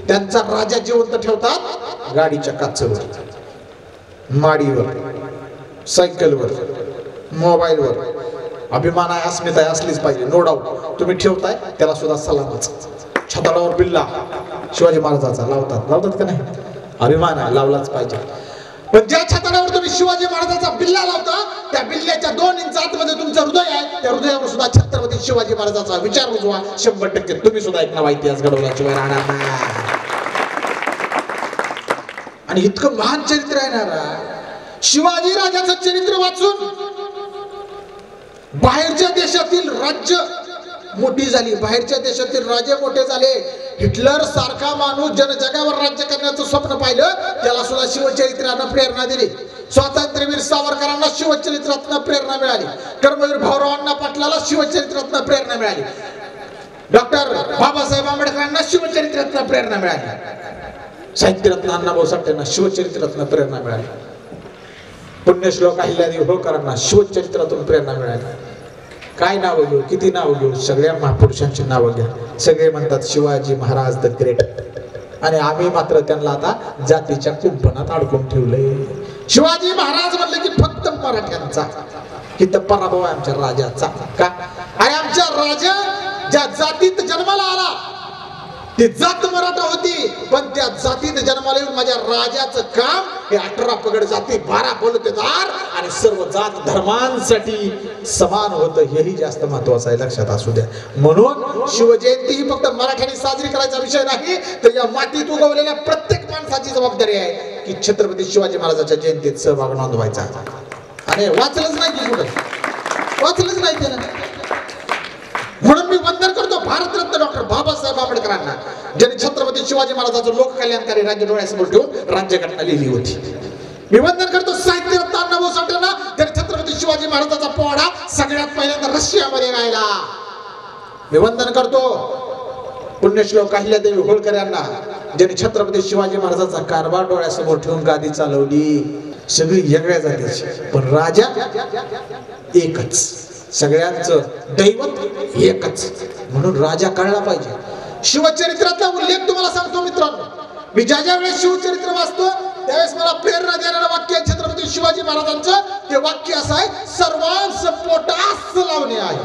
त्यांचा राजा जिवंत ठेवतात गाडीच्या काचेवर, माडीवर, सायकलवर, मोबाईलवर. अभिमान आहे, अस्मिता आहे, असलीच पाहिजे, नो डाऊट. तुम्ही ठेवताय त्याला सुद्धा सलामच. छताडावर बिल्ला शिवाजी महाराजाचा लावतात का नाही, अभिमान आहे, लावलाच पाहिजे. पण ज्या छताडावर तुम्ही शिवाजी महाराजांचा बिल्ला लावता त्या बिल्ल्याच्या 2 इंच आतमध्ये तुमचं हृदय आहे, त्या हृदयावर सुद्धा छत्रपती शिवाजी महाराजांचा विचार रुजवा. 100% तुम्ही सुद्धा एक नवा इतिहास घडवल्याशिवाय राहणार नाही. आणि इतकं महान चरित्र आहे ना, शिवाजी राजाचं चरित्र वाचून बाहेरच्या देशातील राज्य मोठी झाली, बाहेरच्या देशातील राजे मोठे झाले. हिटलर सारखा माणूस जगावर राज्य करण्याचं स्वप्न पाहिलं, त्याला सुद्धा शिवचरित्रानं प्रेरणा दिली. स्वातंत्र्यवीर सावरकरांना शिवचरित्रातनं प्रेरणा मिळाली. कर्मवीर भाऊरावांना पाटलाला शिवचरित्रातनं प्रेरणा मिळाली. डॉक्टर बाबासाहेब आंबेडकरांना शिवचरित्रातनं प्रेरणा मिळाली. साहित्यरत्न अण्णाभाऊ साठेंना शिवचरित्रातून प्रेरणा मिळाली. पुण्यश्लोक अहिल्यादेवी होळकरांना शिवचरित्रातून प्रेरणा मिळाली. काय नाव घेऊ, किती नाव घेऊ, सगळ्या महापुरुषांची नावं घ्या. सगळे म्हणतात शिवाजी महाराज द ग्रेट, आणि आम्ही मात्र त्यांना आता जातीच्या कुंपणात अडकून ठेवले. शिवाजी महाराज म्हणले की फक्त मराठ्यांचा, इथं पराभव आहे आमच्या राजाचा. का? आणि आमच्या राजा ज्या जातीत जन्माला आला ती जात मराठा होती, पण त्या जातीत जन्माला येऊन माझ्या राजाचं काम हे 18 पगड जाती, 12 बलुतेदार आणि सर्व जात धर्मांसाठी समान होतं. हेही जास्त महत्वाचं आहे, लक्षात असू द्या. म्हणून शिवजयंती ही फक्त मराठ्यांनी साजरी करायचा विषय नाही, तर या मातीत उगवलेल्या प्रत्येक माणसाची जबाबदारी आहे की छत्रपती शिवाजी महाराजांच्या जयंतीत सहभाग नोंदवायचा. आणि वाचलंच नाही की कुठं, वाचलंच नाही त्यानं. म्हणून मी वंदन करतो भारतरत्न डॉक्टर बाबासाहेब आंबेडकरांना, ज्यांनी छत्रपती शिवाजी महाराजांचं लोककल्याणकारी राज्य डोळ्यासमोर ठेवून राज्यघटना लिहिली होती. मी वंदन करतो साहित्यरत्न अण्णाभाऊ साठेंना, ज्यांनी छत्रपती शिवाजी महाराजांचा पोवाडा सगळ्यात पहिल्यांदा रशियामध्ये गायला. मी वंदन करतो पुण्यश्लोक अहिल्यादेवी होळकर यांना, ज्यांनी छत्रपती शिवाजी महाराजांचा कारभार डोळ्यासमोर ठेवून गादी चालवली. सगळी वेगळ्या जातीची पण राजा एकच, सगळ्यांचं दैवत एकच, म्हणून राजा कळला पाहिजे. शिवचरित्राचा उल्लेख तुम्हाला सांगतो मित्रांनो, मी ज्या वेळेस शिवचरित्र वाचतो त्यावेळेस मला प्रेरणा देणारं वाक्य छत्रपती शिवाजी महाराजांचं, ते वाक्य असं आहे, सर्वांस पोटास लावणे आहे.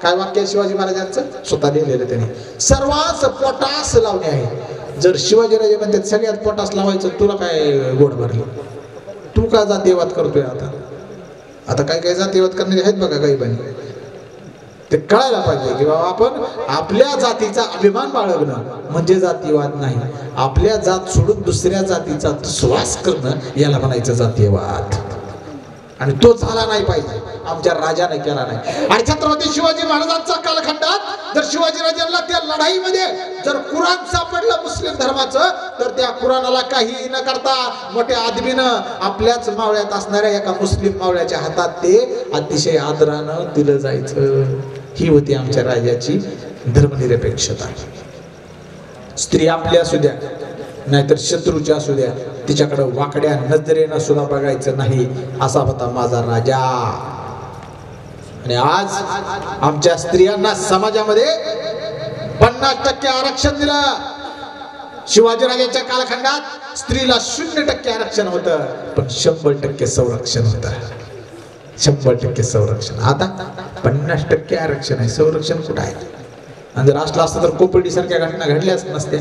काय वाक्य आहे शिवाजी महाराजांचं? स्वतः लिहिलेलं त्यांनी, सर्वांस पोटास लावणे आहे. जर शिवाजीराजे म्हणतात सगळ्यात पोटास लावायचं, तुला काय गोड भरली? तू का जातीयवाद करतोय? आता काय काय जातीयवाद करणारे आहेत बघा काही पण. ते कळायला पाहिजे की बाबा आपण आपल्या जातीचा अभिमान बाळगणं म्हणजे जातीयवाद नाही. आपल्या जात सोडून दुसऱ्या जातीचा दुस्वास करणं याला म्हणायचं जातीयवाद. आणि तो झाला नाही पाहिजे, आमच्या राजाने केला नाही. आणि छत्रपती शिवाजी महाराजांचा कालखंडात जर शिवाजीराजांना त्या लढाईमध्ये जर कुराण सापडलं मुस्लिम धर्माचं, तर त्या कुराणाला काही न करता मोठ्या आदमीनं आपल्याच मावळ्यात असणाऱ्या एका मुस्लिम मावळ्याच्या हातात ते अतिशय आदरानं दिलं जायचं. ही होती आमच्या राजाची धर्मनिरपेक्षता. स्त्री आपल्या असू द्या नाहीतर शत्रूच्या असू द्या, तिच्याकडे वाकड्या नजरेनं सुद्धा बघायचं नाही, असा होता माझा राजा. आणि आज आमच्या स्त्रियांना समाजामध्ये 50% आरक्षण दिलं. शिवाजीराजांच्या कालखंडात स्त्रीला 0% आरक्षण होतं, पण 100% संरक्षण होतं. 100% संरक्षण. आता 50% आरक्षण आहे, संरक्षण कुठं आहे? आणि जर असलं असतं तर कोपर्डी सारख्या घटना घडल्याच नसत्या.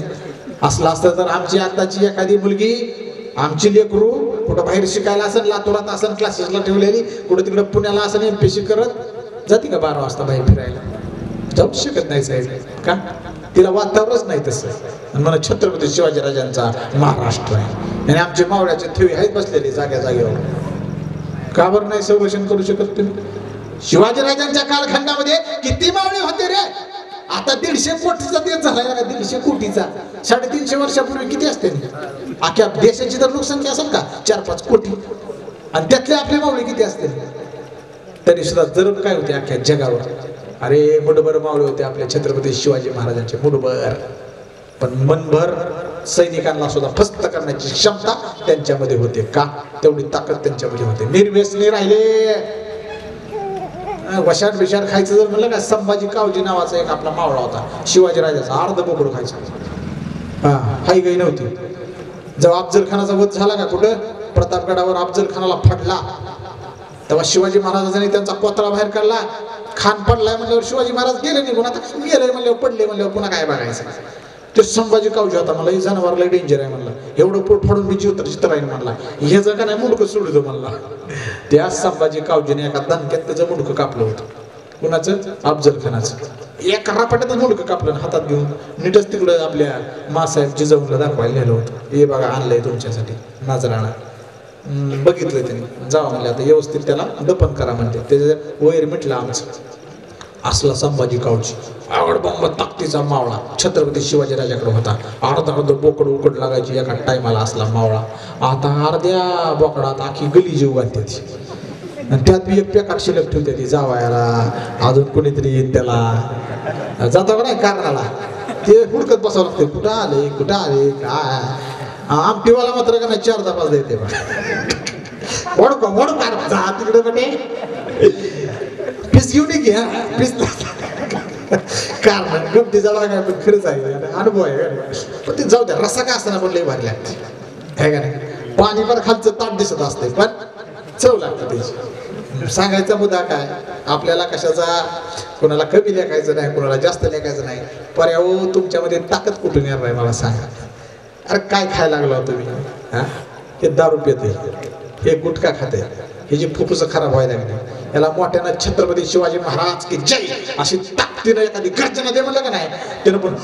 असलं असतं तर आमची आताची एखादी मुलगी, आमची लेकरू कुठं बाहेर शिकायला असेल, लातूरात असेल क्लासेसला ठेवलेली, कुठं तिकडं पुण्याला असेल MPSC करत जाते का 12 वाजता बाहेर फिरायला? जाऊ शकत नाही साहेब. का? तिला वातावरणच नाही तसं. आणि मला छत्रपती शिवाजीराजांचा महाराष्ट्र आहे आणि आमचे मावळ्याचे थेवी आहेत बसलेले जाग्या जागेवर. का बरं नाही संरक्षण करू शकत तुम्ही? शिवाजीराजांच्या कालखंडामध्ये किती मावळे होते रे? आता 150 कोटीचा देश झाला का? 150 कोटीचा. 350 वर्षापूर्वी किती असते? अख्ख्या देशाची तर लोकसंख्या असेल का 4-5 कोटी, आणि त्यातले आपले मावळे किती असते? तरी सुद्धा जरब काय होते अख्ख्या जगावर? अरे मुठभर मावळे होते आपल्या छत्रपती शिवाजी महाराजांचे, मुठभर. पण मनभर सैनिकांना सुद्धा फस्त करण्याची क्षमता त्यांच्यामध्ये होते. का? तेवढी ताकद त्यांच्यामध्ये होते. निर्व्यसनी राहिले. वशाट बिशाट खायचं जर म्हणलं का, संभाजी कावजी नावाचा एक आपला मावळा होता, शिवाजीराजाचा अर्ध बोकडं खायचं. हाई गाई नव्हती. जेव्हा अफजल खानाचा वध झाला का कुठं प्रतापगडावर, अफजल खानाला फडला, तेव्हा शिवाजी महाराजांनी त्यांचा कोतळा बाहेर काढला. खान पडलाय म्हणल्यावर शिवाजी महाराज गेले निघून. आता गेले म्हणल्यावर पडले म्हणल्यावर पुन्हा काय बघायचं? ते संभाजी कावजी होता, मला ही जनावरला डेंजर आहे म्हणला, एवढं पोट फाडून मी जीव तर चित्राईन म्हणला, हे जर का नाही मुंडकं सोडतो म्हणला. त्या संभाजी कावजीने एका दणक्यात त्याचं मुंडकं कापलं होतं. कुणाचं? अफजल खानाचं. एका रापाट्यातच मुंडकं कापलं, हातात घेऊन नीटच तिकडं आपल्या मासाहेब जिजाऊला दाखवायला नेलं होतं. हे बघा आणलंय तुमच्यासाठी नजराणा. बघितलंय त्यांनी. जावा म्हणले आता व्यवस्थित त्याला दफन करा म्हणते. त्याचं वैर मिटलं आमचं. असला संभाजी कावजी आवडबंब ताकदीचा मावळा छत्रपती शिवाजीराजाकडे होता. अर्धा बोकड उकड लागायची एका टायमाला असला मावळा. आता अर्ध्या बोकडात आखी गली जीव घालते ती, आणि त्यात बी एक पेकाट शिल्लक ठेवते ती जावायला, अजून कोणीतरी येईल त्याला. जातो का नाही कारणाला, ते हुडकत बसावं लागते, कुठं आले काय. आमटीवाला मात्र का नाही 4-5 देते वडू कार जा तिकडे बटे पीस घेऊन घ्या पीस कारण गमतीचा भाग आहे पण खरंच आहे अनुभव आहे पण ते जाऊ द्या रस्सा का असताना पण लई भारी लागते आहे का नाही पाणी पण खालचं ताट दिसत असते पण चव लागते त्याची सांगायचा मुद्दा काय आपल्याला कशाचा कोणाला कमी लेखायचं नाही कोणाला जास्त लेखायचं नाही पर्यावो तुमच्यामध्ये ताकद कुठून येणार आहे मला सांगा अरे काय खायला लागला तुम्ही हा हे दारू पिते हे गुटखा खाते हे जे फुफ्फुस खराब व्हायला लागले याला मोठ्यानं छत्रपती शिवाजी महाराज की जय अशी ताकदीनं एखादी गर्जना दे म्हणलं का नाही त्यानं पण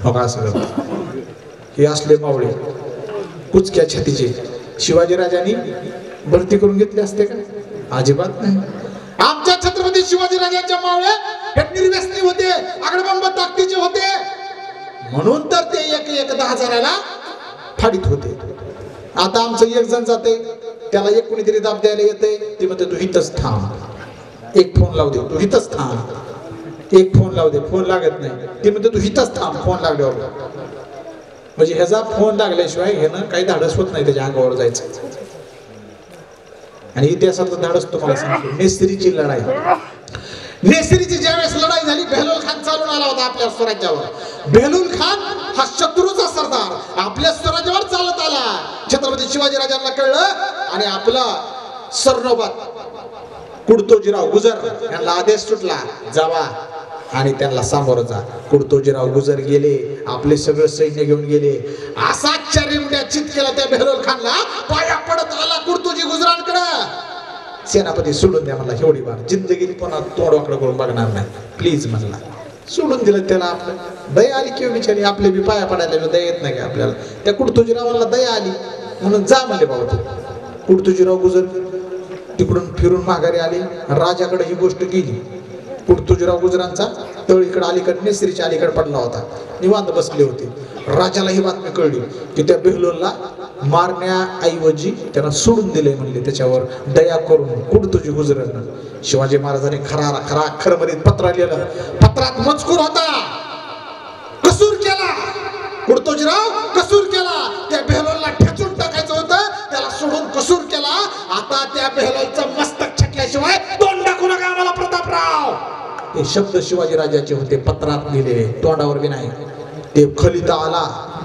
बघा असं हे असले मावळे कुचक्या छातीचे शिवाजी राजांनी भरती करून घेतली असते का अजिबात नाही आमच्या छत्रपती शिवाजी राजांच्या मावळे हे निर्व्यसनी होते आगडबंब ताकदीचे होते म्हणून तर ते एक 10,000ला फाडीत होते आता आमचं एक जण जाते त्याला एक कोणीतरी दाब द्यायला येते ते म्हणते तू इथंच थांब एक फोन लावू दे तू इथंच थांब एक फोन लावू दे फोन लागत नाही ते म्हणते तू इथंच थांब फोन लागल्यावर म्हणजे ह्याचा फोन लागल्याशिवाय ह्यानं काही धाडस होत नाही त्याच्या अंगावर जायचं आणि इतिहासातलं धाडस तुम्हाला सांगतो नेसरीची लढाई नेसरीची ज्यावेळेस लढाई झाली बेहलोल खान चालून आला होता आपल्या स्वराज्यावर बेहलोल खान हा शत्रूचा सरदार आपल्या स्वराज्यावर चालत आला छत्रपती शिवाजी राजांना कळलं आणि आपला सरनोबत कुडतोजीराव गुजर यांना आदेश सुटला जावा आणि त्यांना सामोरं जा कुडतोजीराव गुजर गेले आपले सगळं सैन्य घेऊन गेले असा चारिमड्या चित केला त्या बेहलोल खानला पाया पडत आला कुडतोजी गुजरांकडे सेनापती सोडून द्या मला एवढी बार जिंदगीत पुन्हा तोंडवाकडे करून बघणार नाही प्लीज म्हणला सोडून दिलं त्याला आपलं दया आली किंवा बिचारी आपले बी पाया पडायला दया येत नाही का आपल्याला त्या कुडतोजीरावाला दया आली म्हणून जा म्हणले बाबा तू कुडतोजीराव गुजर तिकडून फिरून माघारी आले राजाकडे ही गोष्ट गेली कुडतोजीराव गुजरांचा तळ इकडे अलीकडे नेसरीच्या अलीकडे पडला होता निवांत बसले होते राजाला ही बातमी कळली की त्या बेहलोलला मारण्याऐवजी त्यांना सोडून दिले म्हणले त्याच्यावर दया करून कुडतोजी गुजरांना शिवाजी महाराजांनी खरं मध्ये पत्र लिहिलं पत्रात मजकूर होता कसूर केला कुडतोजीराव कसूर केला त्या बेहलोलला ठेचून टाकायचं होतं त्याला सोडून कसूर केला आता त्या बेहलोलचं मस्तक छटल्याशिवाय तोंड टाकू नका आम्हाला प्रतापराव हे शब्द शिवाजी राजाचे होते पत्रात लिहिलेले तोंडावर बी नाही ते खलिता आला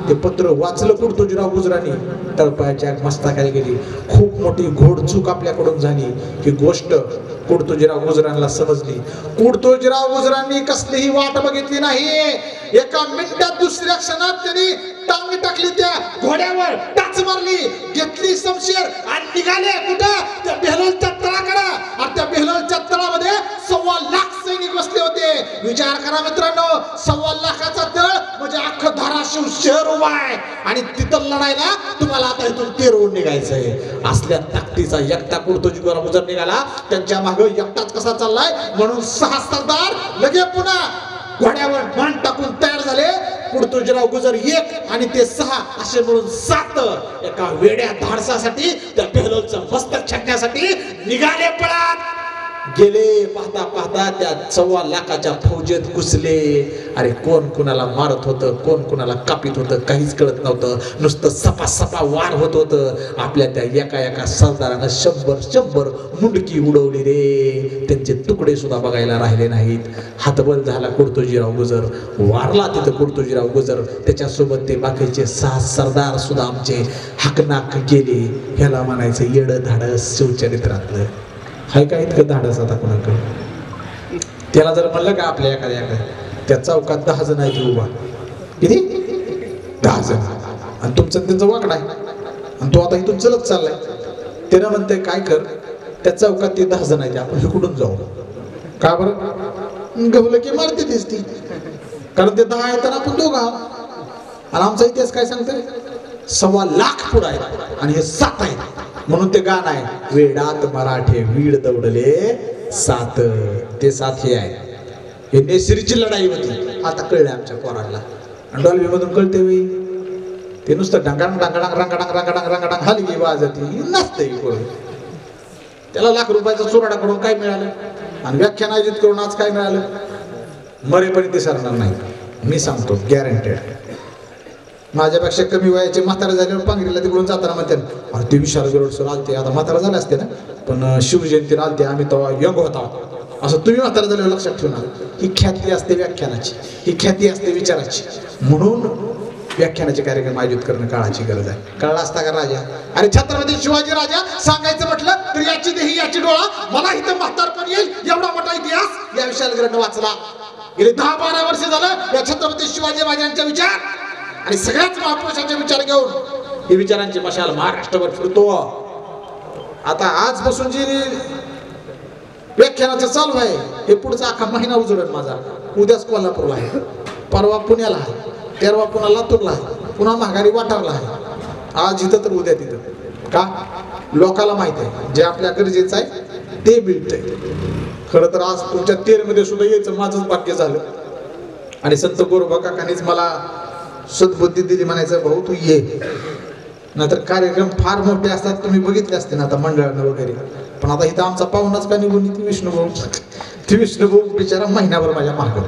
ते पत्र वाचलं कुडतोजीराव गुजरांनी तळपायाच्या मस्तकाला गेली खूप मोठी घोडचूक आपल्याकडून झाली ही गोष्ट कुडतोजीराव गुजरांना समजली कुडतोजीराव गुजरांनी कसलीही वाट बघितली नाही एका मिनिटात दुसऱ्या क्षणात त्यांनी टांग टाकली त्या घोड्यावर टाच मारली घेतली शमशीर आणि निघाले कुठं त्या बेहलोलच्या तळाकडे आणि त्या बेहलोलच्या तळामध्ये 1.25 लाख सैनिक बसले होते विचार करा मित्रांनो 1.25 लाखाचा तळ म्हणजे अख्खं धाराशिव शहर उभा आहे आणि तिथं लढायला तुम्हाला आता इथून तेरवून निघायचंय असल्या ताकदीचा एकटा कुडतोजीराव गुजर निघाला त्यांच्या मागे एकटाच कसा चाललाय म्हणून 6 सरदार लगे पुन्हा घोड्यावर मान टाकून तयार झाले कुडतोजीराव गुजर 1 आणि ते 6 असे मिळून 7 एका वेड्या धाडसासाठी त्या बेहलोलचं मस्तक छाटण्यासाठी निघाले पळत गेले पाहता पाहता त्या 1.25 लाखाच्या फौजेत घुसले अरे कोण कुणाला मारत होतं कोण कुणाला कापीत होतं काहीच कळत नव्हतं नुसतं सपा वार होत होतं आपल्या त्या एका सरदारानं 100 मुंडकी उडवली रे त्यांचे तुकडे सुद्धा बघायला राहिले नाहीत हातबल झाला कुडतोजीराव गुजर वारला तिथं कुडतोजीराव गुजर त्याच्यासोबत ते बाकीचे 6 सरदार सुद्धा आमचे हकनाक गेले ह्याला म्हणायचं येडं धाडस शिवचरित्रातलं हाय का इतकं धाडस आता कोणाकडे त्याला जर म्हणलं का आपल्या एखाद्या त्या चौकात 10 जण आहेत उभा किती 10 जण आणि तुमचं त्यांचं वाकडा आहे आणि तो आता इथून चलत चाललाय त्यानं म्हणतंय काय कर त्या चौकात ते 10 जण आहेत आपण इकडून जाऊ का बरं गवलं की मारते तीच ती कारण ते 10 आहेत आणि आपण 2 आहोत आणि आमचा इतिहास काय सांगतोय 1.25 लाख पुढे आहेत आणि हे 7 आहेत म्हणून ते गाणं आहे वेडात मराठे वीड दौडले 7 ते 7 हे आहे हे नेसरीची लढाई होती आता कळलं आमच्या पोरांना आणि डॉल्बी मधून कळते वेळी ते नुसतं ढंगांग ढंगांग रंगाडांग रंगाडांग रंगाडांग हलगी वाजती नसते त्याला लाख रुपयाचा चुराडा करून काय मिळालं आणि व्याख्यान आयोजित करून आज काय मिळालं मरेपर्यंत सरणार नाही मी सांगतो गॅरंटेड माझ्यापेक्षा कमी वयाचे म्हातारे झाल्यावर पांगरीला तिकडून जाताना म्हणते अरे ते विशाल गरुड सर आलते, आता म्हातारा झाले असते ना, पण शिवजयंतीला आलते आम्ही तेव्हा यंग होता, असं तुम्ही म्हातारा झाल्यावर लक्षात ठेवणार. ही ख्याती असते व्याख्यानाची, ही ख्याती असते विचाराची. म्हणून व्याख्यानाचे कार्यक्रम आयोजित करणं काळाची गरज आहे. कळला असता का राजा? अरे छत्रपती शिवाजी राजा सांगायचं म्हटलं तर याची देही याची डोळा, मला इथं म्हातारपण येईल एवढा मोठा इतिहास या विशाल गरुडनं वाचला. गेले 10-12 वर्ष झालं या छत्रपती शिवाजी महाराजांचा विचार आणि सगळ्याच महापुरुषांचे विचार घेऊन हे विचारांची मशाल महाराष्ट्रभर फिरतो. आता आजपासून जी व्याख्यानाचं चालू आहे हे पुढचा अख्खा महिना उजळेल माझा. उद्याच कोल्हापूरला आहे, परवा पुण्याला आहे, तेरवा पुन्हा लातूरला आहे, पुन्हा माघारी वाटारला आहे. आज इथं तर उद्या तिथं. का? लोकाला माहित आहे जे आपल्या गरजेचं आहे ते मिळतंय. खरं तर आज तुमच्या तेरमध्ये सुद्धा यायचं माझंच भाग्य झालं आणि संत गोरोबा काकांनीच मला सद्बुद्धी दिली, म्हणायचं भाऊ तू ये. नाहीतर कार्यक्रम फार मोठे असतात, तुम्ही बघितले असते ना आता मंडळानं वगैरे. पण आता इथं आमचा पाहुणाच का निघून ती विष्णुभाऊ, ती विष्णुभाऊ बिचारा महिनाभर माझ्या मागं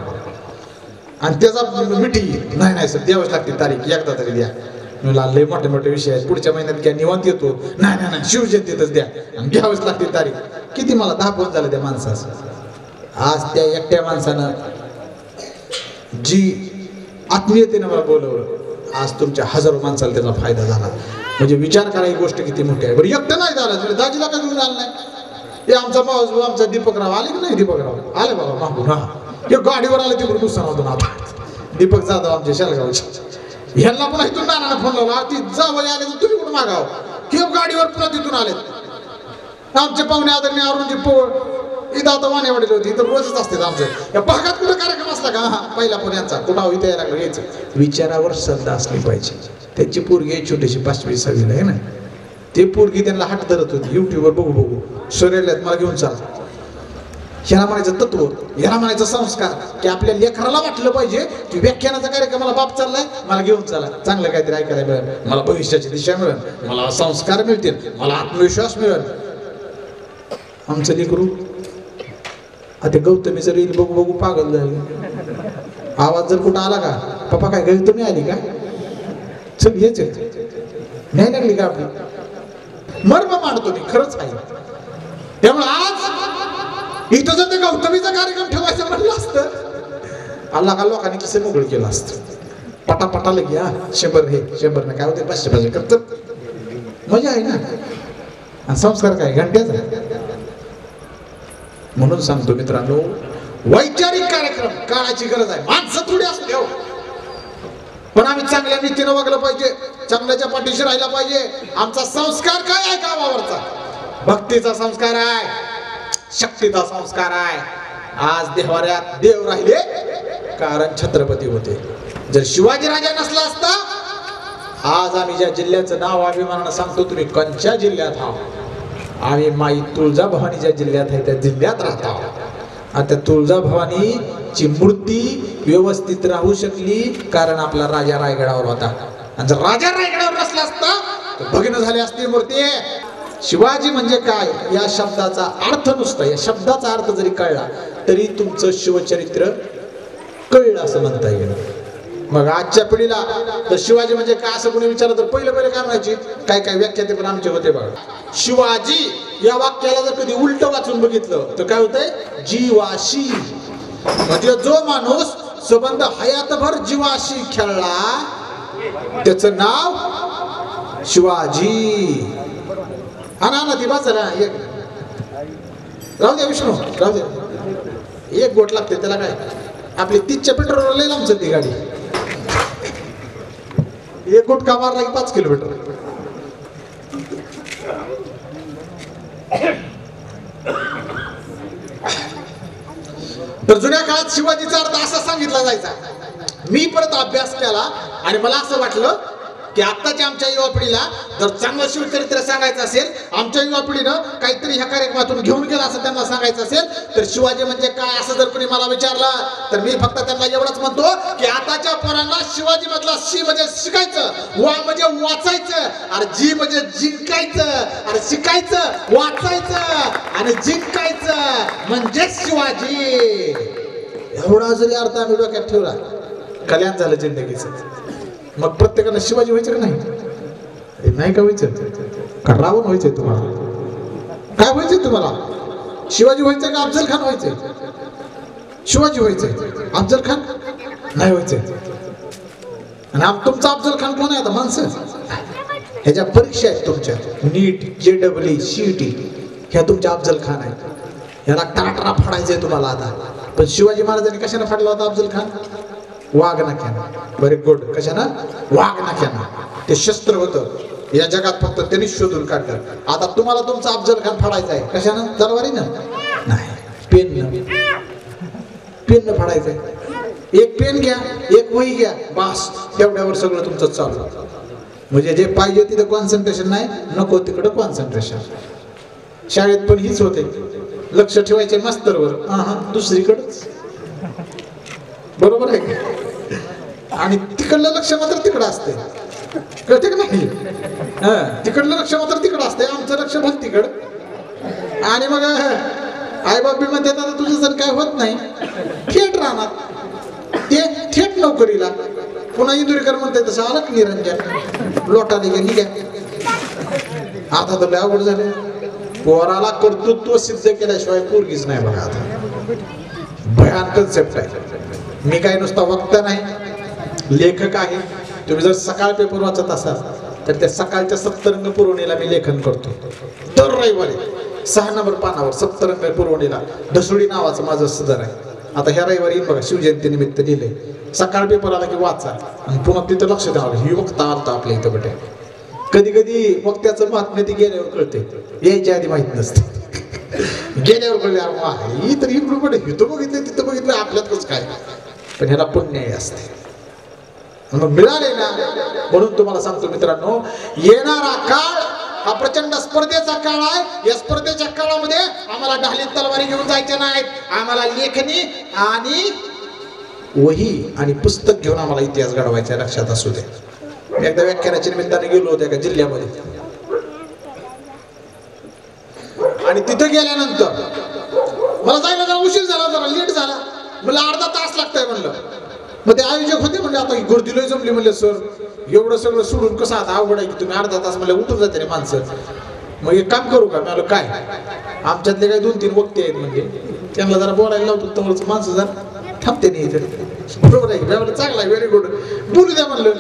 आणि त्याचा मिठी नाही सर द्यावंच लागते तारीख, एकदा तरी द्या. मला लय मोठे मोठे विषय आहेत, पुढच्या महिन्यात घ्या निवांत येतो. नाही शिवजयंतीतच द्या आणि घ्यावंच लागते तारीख. किती मला 10 फोन झाले त्या माणसाचं. आज त्या एकट्या माणसानं जी आत्मीयतेनं मला बोलवलं, आज तुमच्या हजारो माणसाला त्याचा फायदा झाला. म्हणजे विचार करा ही गोष्ट किती मोठी आहे. बरं एकटं नाही झालं, दाजीला का घेऊन आलं नाही? हे आमचा मावस आमचा दीपकराव आले की नाही? दीपकराव आले बाबा मागून. हा हे गाडीवर आले तिकडून नुकसान आता दीपक जाधव आमच्या शालगावचे. ह्यांना पुन्हा इथून नानानं फोन लावला, ती जावं आले तर तुम्ही कुठं मागाव हे गाडीवर पुन्हा तिथून आलेत. आमचे पाहुणे आदरणीय अरुणजी पोळ इथं आता वाणेवाडीला होती, इथं रोजच असते आमचं. या भागात कुठं कार्यक्रम असला का हा पहिला पण यांचा कुठं इथे यायला लागलं यायचं. विचारावर श्रद्धा असली पाहिजे. त्यांची पोरगी आहे छोटीशी 5वी-6वीला आहे ना, ते पोरगी त्यांना हात धरत होती युट्यूबवर बघू सोरेल्यात मला घेऊन चालत. ह्याला म्हणायचं तत्व, ह्याला म्हणायचं संस्कार, की आपल्या लेकराला वाटलं पाहिजे की व्याख्यानाचा कार्यक्रमाला बाप चाललाय मला घेऊन चला, चांगलं काहीतरी ऐकायला मिळेल, मला भविष्याची दिशा मिळेल, मला संस्कार मिळतील, मला आत्मविश्वास मिळेल. आमचं लेकरू आता गौतमीचं रील बघू पागल झाले. आवाज जर कुठं आला का पप्पा काय गौतमी आली का, चल हेच नाही लागली का आपली, मर्म मांडतो मी खरंच आहे. त्यामुळे आज इथं जर ते गौतमीचा कार्यक्रम ठेवायचं म्हणलं असतं अल्ला का लोकांनी किसे मोकळ केलं असतं. पटापटा लगे 100 हे 100 ना काय होते 500 करत मजा आहे ना. संस्कार काय घंट्याचा. म्हणून सांगतो मित्रांनो वैचारिक कार्यक्रम काळाची गरज आहे. माणसं थोडी असू द्या पण आम्ही चांगल्या नीतीनं वागलं पाहिजे, चांगल्याच्या पाठीशी राहिला पाहिजे. आमचा संस्कार काय आहे गावावरचा? भक्तीचा संस्कार आहे, शक्तीचा संस्कार आहे. आज देवाऱ्यात देव राहिले कारण छत्रपती होते. जर शिवाजी राजा नसला असता आज आम्ही ज्या जिल्ह्याचं नाव अभिमानानं सांगतो, तुम्ही कोणत्या जिल्ह्यात आहात? आम्ही माई तुळजाभवानी ज्या जिल्ह्यात आहे त्या जिल्ह्यात राहतो. आता तुळजाभवानीची मूर्ती व्यवस्थित राहू शकली कारण आपला राजा रायगडावर होता. आणि जर राजा रायगडावर नसला असता तर भग्न झाली असती मूर्ती. शिवाजी म्हणजे काय या शब्दाचा अर्थ नुसता, या शब्दाचा अर्थ जरी कळला तरी तुमचं शिवचरित्र कळलं असं म्हणता येईल. मग आजच्या पिढीला तर शिवाजी म्हणजे काय असं कोणी विचारलं तर पहिले काय म्हणायची, काय काय व्याख्या ते पण आमचे होते बघा. शिवाजी या वाक्याला जर कधी उलट वाचून बघितलं तर काय होतंय, जीवाशी. म्हणजे जो माणूस संबंध हयातभर जीवाशी खेळला त्याचं नाव शिवाजी. हा ना ती बाजूला एक राहू द्या विष्णू राहू द्या, एक गोट लागते त्याला. काय आपली 30च्या पेट्रोल लई लांब ती गाडी, एक गोट का मारला की 5 किलोमीटर. तर जुन्या काळात शिवाजीचा अर्थ असा सांगितला जायचा. मी परत अभ्यास केला आणि मला असं वाटलं की आत्ताच्या आमच्या युवा पिढीला जर चांगलं शिवचरित्र सांगायचं असेल, आमच्या युवा पिढीनं काहीतरी ह्या कार्यक्रमातून घेऊन गेला असं त्यांना सांगायचं असेल तर शिवाजी म्हणजे काय असं जर कोणी मला विचारलं तर मी फक्त त्यांना एवढंच म्हणतो की आताच्या पोरांना शिवाजी मधला शी म्हणजे शिकायचं, वा म्हणजे वाचायचं, अरे जी म्हणजे जिंकायचं, अरे शिकायचं वाचायचं आणि जिंकायचं म्हणजे शिवाजी. एवढा जरी अर्थ आम्ही डोक्यात ठेवला कल्याण झालं जिंदगीचं. मग प्रत्येकाला शिवाजी व्हायचं का नाही? नाही का व्हायचं? का रावण व्हायचंय तुम्हाला? काय व्हायचंय तुम्हाला? शिवाजी व्हायचं का अफजल खान व्हायचंय? शिवाजी व्हायचंय, अफजल खान नाही व्हायचंय. आणि तुमचा अफजल खान कोण आहे आता? माणसं. ह्याच्या परीक्षा आहेत तुमच्या, नीट, JEE, CET, ह्या तुमच्या अफजल खान आहे. ह्याला टाटा फाडायचंय तुम्हाला आता. पण शिवाजी महाराजांनी कशाने फाडला होता अफजल खान? वाघ नाक्यानं. Very good. कशानं? वाघ नाक्यानं. ते शस्त्र होतं, या जगात फक्त त्यांनीच शोधून काढलं. आता तुम्हाला तुमचा अफजल खान फाडायचा आहे. कशानं? तलवारीनं नाही, पेननं. पेननं फाडायचंय. एक पेन घ्या, एक वही घ्या, बास, तेवढ्यावर सगळं तुमचं चालू. म्हणजे जे पाहिजे तिथं कॉन्सन्ट्रेशन नाही, नको तिकडं कॉन्सन्ट्रेशन. शाळेत पण हीच होते, लक्ष ठेवायचे मास्तरवर, दुसरीकडंच. बरोबर आहे का? आणि तिकडलं लक्ष मात्र तिकडं असते, कळते का नाही? तिकडलं लक्ष मात्र तिकडं असते, आमचं लक्ष भक्तीकडं. आणि मग आई बाबी म्हणते आता तुझं जर काय होत नाही, थेट राहणार, ते थेट नोकरीला. पुन्हा इंदुरीकर म्हणते तसं आलं निरंजन, लोटा दे निघ्या. आता तर अवघड झाले. पोराला कर्तृत्व सिद्ध केल्याशिवाय पोरगीच नाही बघा. आता भयान कन्सेप्ट आहे. मी काय नुसता वक्ता नाही, लेखक आहे. तुम्ही जर सकाळ पेपर वाचत असाल तर त्या सकाळच्या सप्तरंग पुरवणीला मी लेखन करतो. दर रविवारी 6 नंबर पानावर सप्तरंग पुरवणीला ढसुडी नावाचं माझं सदर आहे. आता ह्या रविवारी येईल बघा, शिवजयंती निमित्त लिहिले. सकाळ पेपर आला की वाचा आणि पुन्हा तिथं लक्ष द्यावं. ही वक्ता आलता आपल्या इथं बटे. कधी कधी वक्त्याचं महात्म्य ती गेल्यावर कळते, यायच्या आधी माहित नसते. गेल्यावर कळले, ही तर इकडून पडे, इथं बघितलं तिथं बघितलं, आपल्यातच काय. पण ह्याला पुण्य असते. मग मिळाले ना, म्हणून तुम्हाला सांगतो मित्रांनो, येणारा काळ हा प्रचंड स्पर्धेचा काळ आहे. या स्पर्धेच्या काळामध्ये आम्हाला ढालीत तलवारी घेऊन जायच्या नाहीत. आम्हाला लेखनी आणि वही आणि पुस्तक घेऊन आम्हाला इतिहास घडवायचा, लक्षात असू दे. एकदा व्याख्यानाच्या निमित्ताने गेलो होतो एका जिल्ह्यामध्ये, आणि तिथे गेल्यानंतर मला जायला जरा उशीर झाला, जरा लेट झाला. मला अर्धा तास लागतंय म्हणलं. मग ते आयोजक होते म्हणजे आता गर्दी लय जमली. म्हणले सर एवढं सगळं सोडून कसं आता अवघड आहे की तुम्ही अर्धा तास म्हणलं उठून जाते रे माणसं. मग एक काम करू का? मला काय, आमच्यातले काही 2-3 वक्ते आहेत म्हणजे त्यांना जरा बोलायला लावतो, तर माणसं जरा थांबते नाही इथे. बरोबर आहे, चांगला आहे, व्हेरी गुड, बोलू द्या म्हणलं.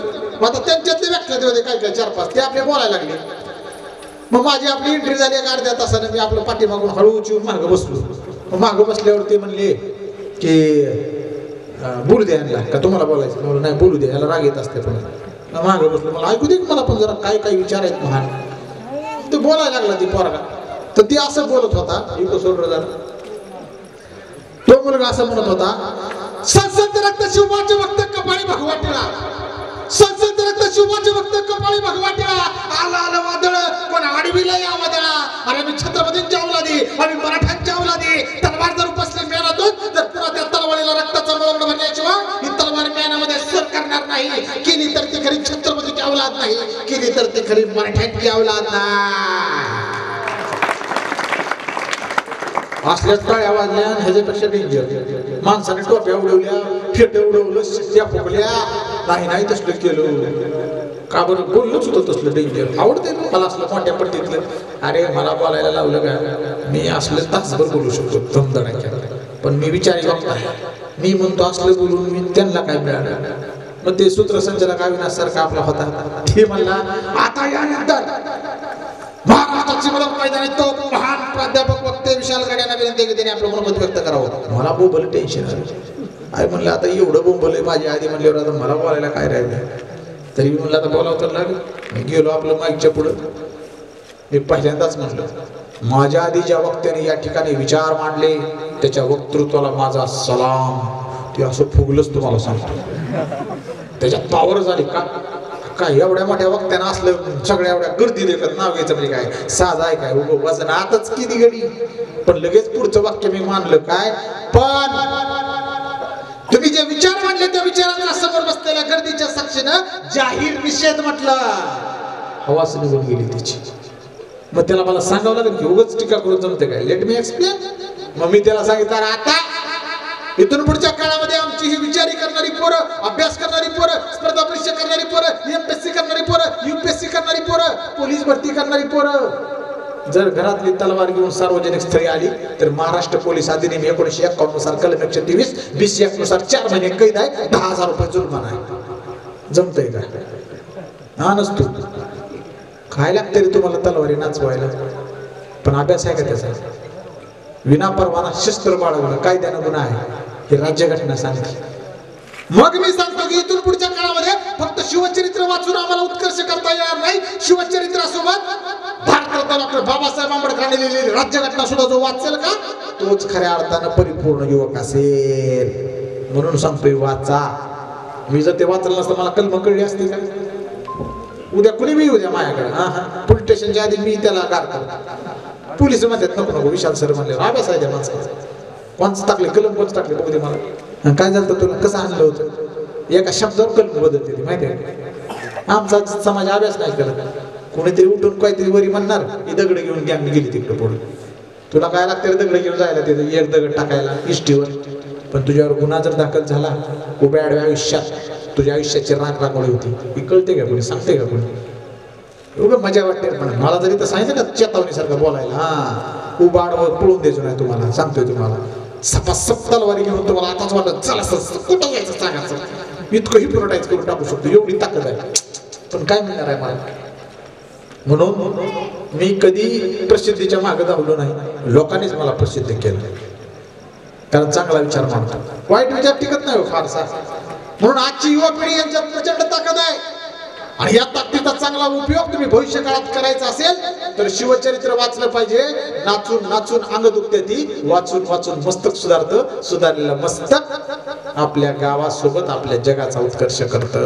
मग आता त्यांच्यातले व्याख्याते होते काय काय 4-5, ते आपले बोलायला लागले. मग माझी आपली एंट्री झाली एक अर्ध्या तासाने. मी आपलं पाठीमागून हळूच येऊन मागं बसलो. मग मागं बसल्यावर ते म्हणले की बोलू द्या यांना, का तुम्हाला बोलायचं? म्हणून नाही, बोलू द्या, याला राग येत असते. पण मागं बसलो, मला ऐकू दे मला पण जरा काय काय विचार आहेत महान. ते बोलायला लागला ती पोरगा. तर ती असं बोलत होता, इको सोडलं झालं. तो मुलगा असं म्हणत होता, संसद रक्त शिवबाचे भक्त कपाळी भगवाटीला, संसद रक्त शिवबाचे भक्त कपाळी भगवाटीला. आला आलं वादळ, कोण आडवीला या वादळा. अरे मी छत्रपतींच्या अवलादी, आम्ही मराठ्यांच्या अवलादी. तलवार जर उपसली म्यानातून तर पुन्हा त्या तलवारीला रक्ताचा मळवड भरल्याशिवाय ही तलवार म्यानामध्ये सर करणार नाही. केली तर ती खरी छत्रपतीची अवलाद नाही, केली तर ती खरी मराठ्यांची अवलाद नाही. असल्याच टाळ्या वाजल्या. ह्याच्यापेक्षा डेंजर, माणसाने टोप्या उडवल्या, फेटे उडवलं, शिट्ट्या फुकल्या. नाही तसलं केलं का बरं? बोललोच होतं तसलं डेंजर. आवडते मला असलं मोठ्या पट्टीतलं. अरे मला बोलायला लावलं का? मी असलं तासभर बोलू शकतो दमदडाच्या. पण मी विचारी बघता, मी म्हणतो असलं बोलून मी त्यांना काय मिळालं? मग ते सूत्रसंचालक अविनाशसारखा आपला होता, ते म्हणला आता यानंतर महाराष्ट्राची मला मैदानी तो महान प्राध्यापक वक्ते विशाल गड्यांना विनंती की त्यांनी आपलं मनोमत व्यक्त करावं. मला बोंबल टेन्शन आलं. आई म्हणलं आता एवढं बोंबलंय माझ्या आधी म्हणल्यावर आता मला बोलायला काय राहिलं? तरी मी म्हणलं आता बोलावं तर लागेल. मी गेलो आपलं माईकच्या पुढं. मी पहिल्यांदाच म्हटलं, माझ्या आधी ज्या वक्त्याने या ठिकाणी विचार मांडले त्याच्या वक्तृत्वाला माझा सलाम. ते असं फुगलंच तुम्हाला सांगतो. त्याच्यात पावर झाली का काय? एवढ्या मोठ्या वक्त्यानं असलं सगळ्या एवढ्या गर्दी देखत नाव घ्यायचं म्हणजे काय साधा आहे काय? वजन आताच किती गडी. पण लगेच पुढचं वाक्य मी मानलं काय? पण तुम्ही जे विचार मांडले त्या विचारांना समोर बसलेल्या गर्दीच्या साक्षीनं जाहीर निषेध म्हटलं. हवास निघून गेली त्याची. मग त्याला मला सांगावं लागेल की उगाच टीका करून जमते काय? Let me explain. मग मी त्याला सांगितलं, आता इथून पुढच्या काळामध्ये आमची ही विचारी करणारी पोरं, अभ्यास करणारी पोरं, स्पर्धा परीक्षा करणारी पोरं, एमपीएससी करणारी पोरं, यूपीएससी करणारी पोरं, पोलीस भरती करणारी पोरं जर घरातली तलवार घेऊन सार्वजनिक स्थळी आली तर महाराष्ट्र पोलीस अधिनियम 1951 नुसार कलम 123 20 नुसार 4 महिने कैद आहे, 10,000 रुपये जुर्माना आहे. जमतंय का? हा नसतो. काय लागतं रे तुम्हाला तलवारी नाचवायला? पण अभ्यास आहे का त्याचा? विनापरवाना शस्त्र बाळगणं कायद्यानं गुन्हा आहे, हे राज्यघटना सांगते. मग मी सांगतो की इथून पुढच्या काळामध्ये फक्त शिवचरित्र वाचून आम्हाला उत्कर्ष करता येणार नाही. शिवचरित्रासोबत भारतरत्न डॉक्टर बाबासाहेब आंबेडकरांनी लिहिलेली राज्यघटना सुद्धा जो वाचेल का तोच खऱ्या अर्थानं परिपूर्ण युवक असेल. म्हणून सांगतोय वाचा. मी जर ते वाचलं नसतं मला कलम कळली असती का? उद्या कुणी बी उद्या माझ्याकडे पोलीस स्टेशनच्या आधी मी त्याला गारतो. पोलीस म्हणतात नको नको विशाल सर म्हणले अभ्यास आहे त्या माणसाचा. कोणचं टाकले कलम कोणचं टाकले बघू दे मला. काय झालं तुला कसं आणलं होतं? एका शब्दावर कलम बदलते माहिती आहे. आमचा समाज अभ्यास नाही करत. कोणीतरी उठून काहीतरी वरी म्हणणार ही दगड घेऊन गँग गेली तिकडे पुढे. तुला काय लागतं दगड घेऊन जायला तिथे एक दगड टाकायला इष्टीवर. पण तुझ्यावर गुन्हा जर दाखल झाला उभ्या आडव्या आयुष्यात तुझ्या आयुष्याची रांगोळी होती. ही कळते का कोणी? सांगते का कोणी? एवढं मजा वाटते. पण मला जरी तर सांगितलं का चेतावणीसारखं बोलायला हा उभा आडवं पळून द्यायचं नाही तुम्हाला. सांगतोय तुम्हाला सपासप तलवारी घेऊन तुम्हाला आताच वाटत चला कुठं जायचं सांगायचं. इतकं हिप्नोटाईज करून टाकू शकतो एवढी ताकद आहे. पण काय मिळणार आहे मला? म्हणून मी कधी प्रसिद्धीच्या मागे धावलो नाही. लोकांनीच मला प्रसिद्ध केलं. कारण चांगला विचार मानतो, वाईट विचार टिकत नाही फारसा. म्हणून आजची युवा पिढी यांच्यात प्रचंड ताकद आहे. आणि या ताकदीचा चांगला उपयोग तुम्ही भविष्य काळात करायचा असेल तर शिवचरित्र वाचलं पाहिजे. नाचून नाचून अंग दुखते ती, वाचून वाचून मस्तक सुधारतं. सुधारलेलं मस्तक आपल्या गावासोबत आपल्या जगाचा उत्कर्ष करत.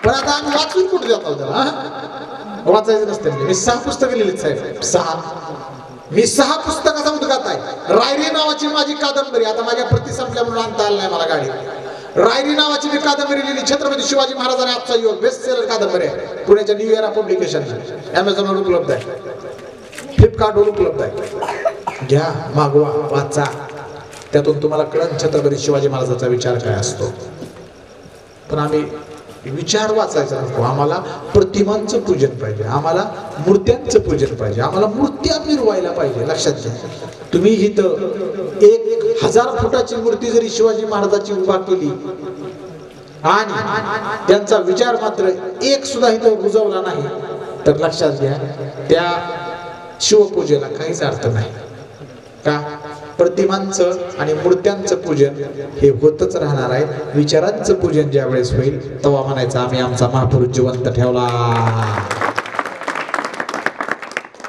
पण आता आम्ही वाचून कुठे जातो त्याला? वाचायचं नसते. मी 6 पुस्तकं लिहिलीत साहेब. 6 मी 6 पुस्तकाचा उद्गात आहे. रायरी नावाची माझी कादंबरी आता माझ्या प्रति संपल्या म्हणून आणता आलं नाही मला गाडी. रायरी नावाची मी कादंबरी लिहिली. छत्रपती शिवाजी महाराज आणि आजचा युवक बेस्ट सेलर कादंबरी आहे. पुण्याच्या न्यू इयरा पब्लिकेशन अमेझॉनवर उपलब्ध आहे, फ्लिपकार्टवर उपलब्ध आहे. घ्या, मागवा, वाचा. त्यातून तुम्हाला कळण छत्रपती शिवाजी महाराजांचा विचार काय असतो. पण आम्ही विचार वाचायचा नको. आम्हाला प्रतिमांचं पूजन पाहिजे, आम्हाला मूर्त्यांचं पूजन पाहिजे, आम्हाला मूर्त्या मिरवायला पाहिजे. लक्षात घ्या तुम्ही इथं 1000 फुटाची मूर्ती जरी शिवाजी महाराजांची उभा केली आणि त्यांचा विचार मात्र एक सुद्धा इथं रुजवला नाही तर लक्षात घ्या त्या शिवपूजेला काहीच अर्थ नाही. का? प्रतिमांचं आणि मूर्त्यांचं पूजन हे होतच राहणार आहे. विचारांचं पूजन ज्या वेळेस होईल तेव्हा म्हणायचं आम्ही आमचा महापुरुष जिवंत ठेवला.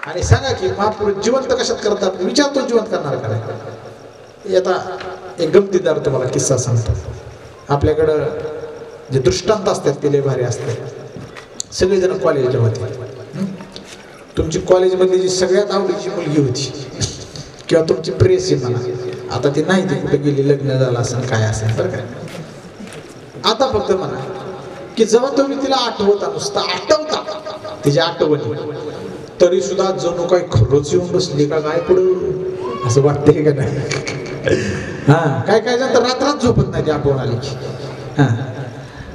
आणि सांगा की महापुरुष जिवंत कशात करतात? विचार तो जिवंत करणार काय? आता एक गमतीदार तुम्हाला किस्सा सांगतो. आपल्याकडं जे दृष्टांत असतात ते लय भारी असतात. सगळेजण कॉलेजला होते. तुमची कॉलेजमधली जी सगळ्यात आवडीची मुलगी होती किंवा तुमची प्रेस आहे म्हणा, आता ती नाही, ती कुठे गेली, लग्न झालं असेल काय असेल बरं काय. आता फक्त म्हणा की जेव्हा तुम्ही तिला आठवता, नुसतं आठवता तिच्या आठवणी, तरी सुद्धा जणू काही खरंच येऊन बसली का काय पुढं असं वाटतंय का नाही? हा काय काय जण तर रात्रात झोपत नाही ती आठवण आली की. हा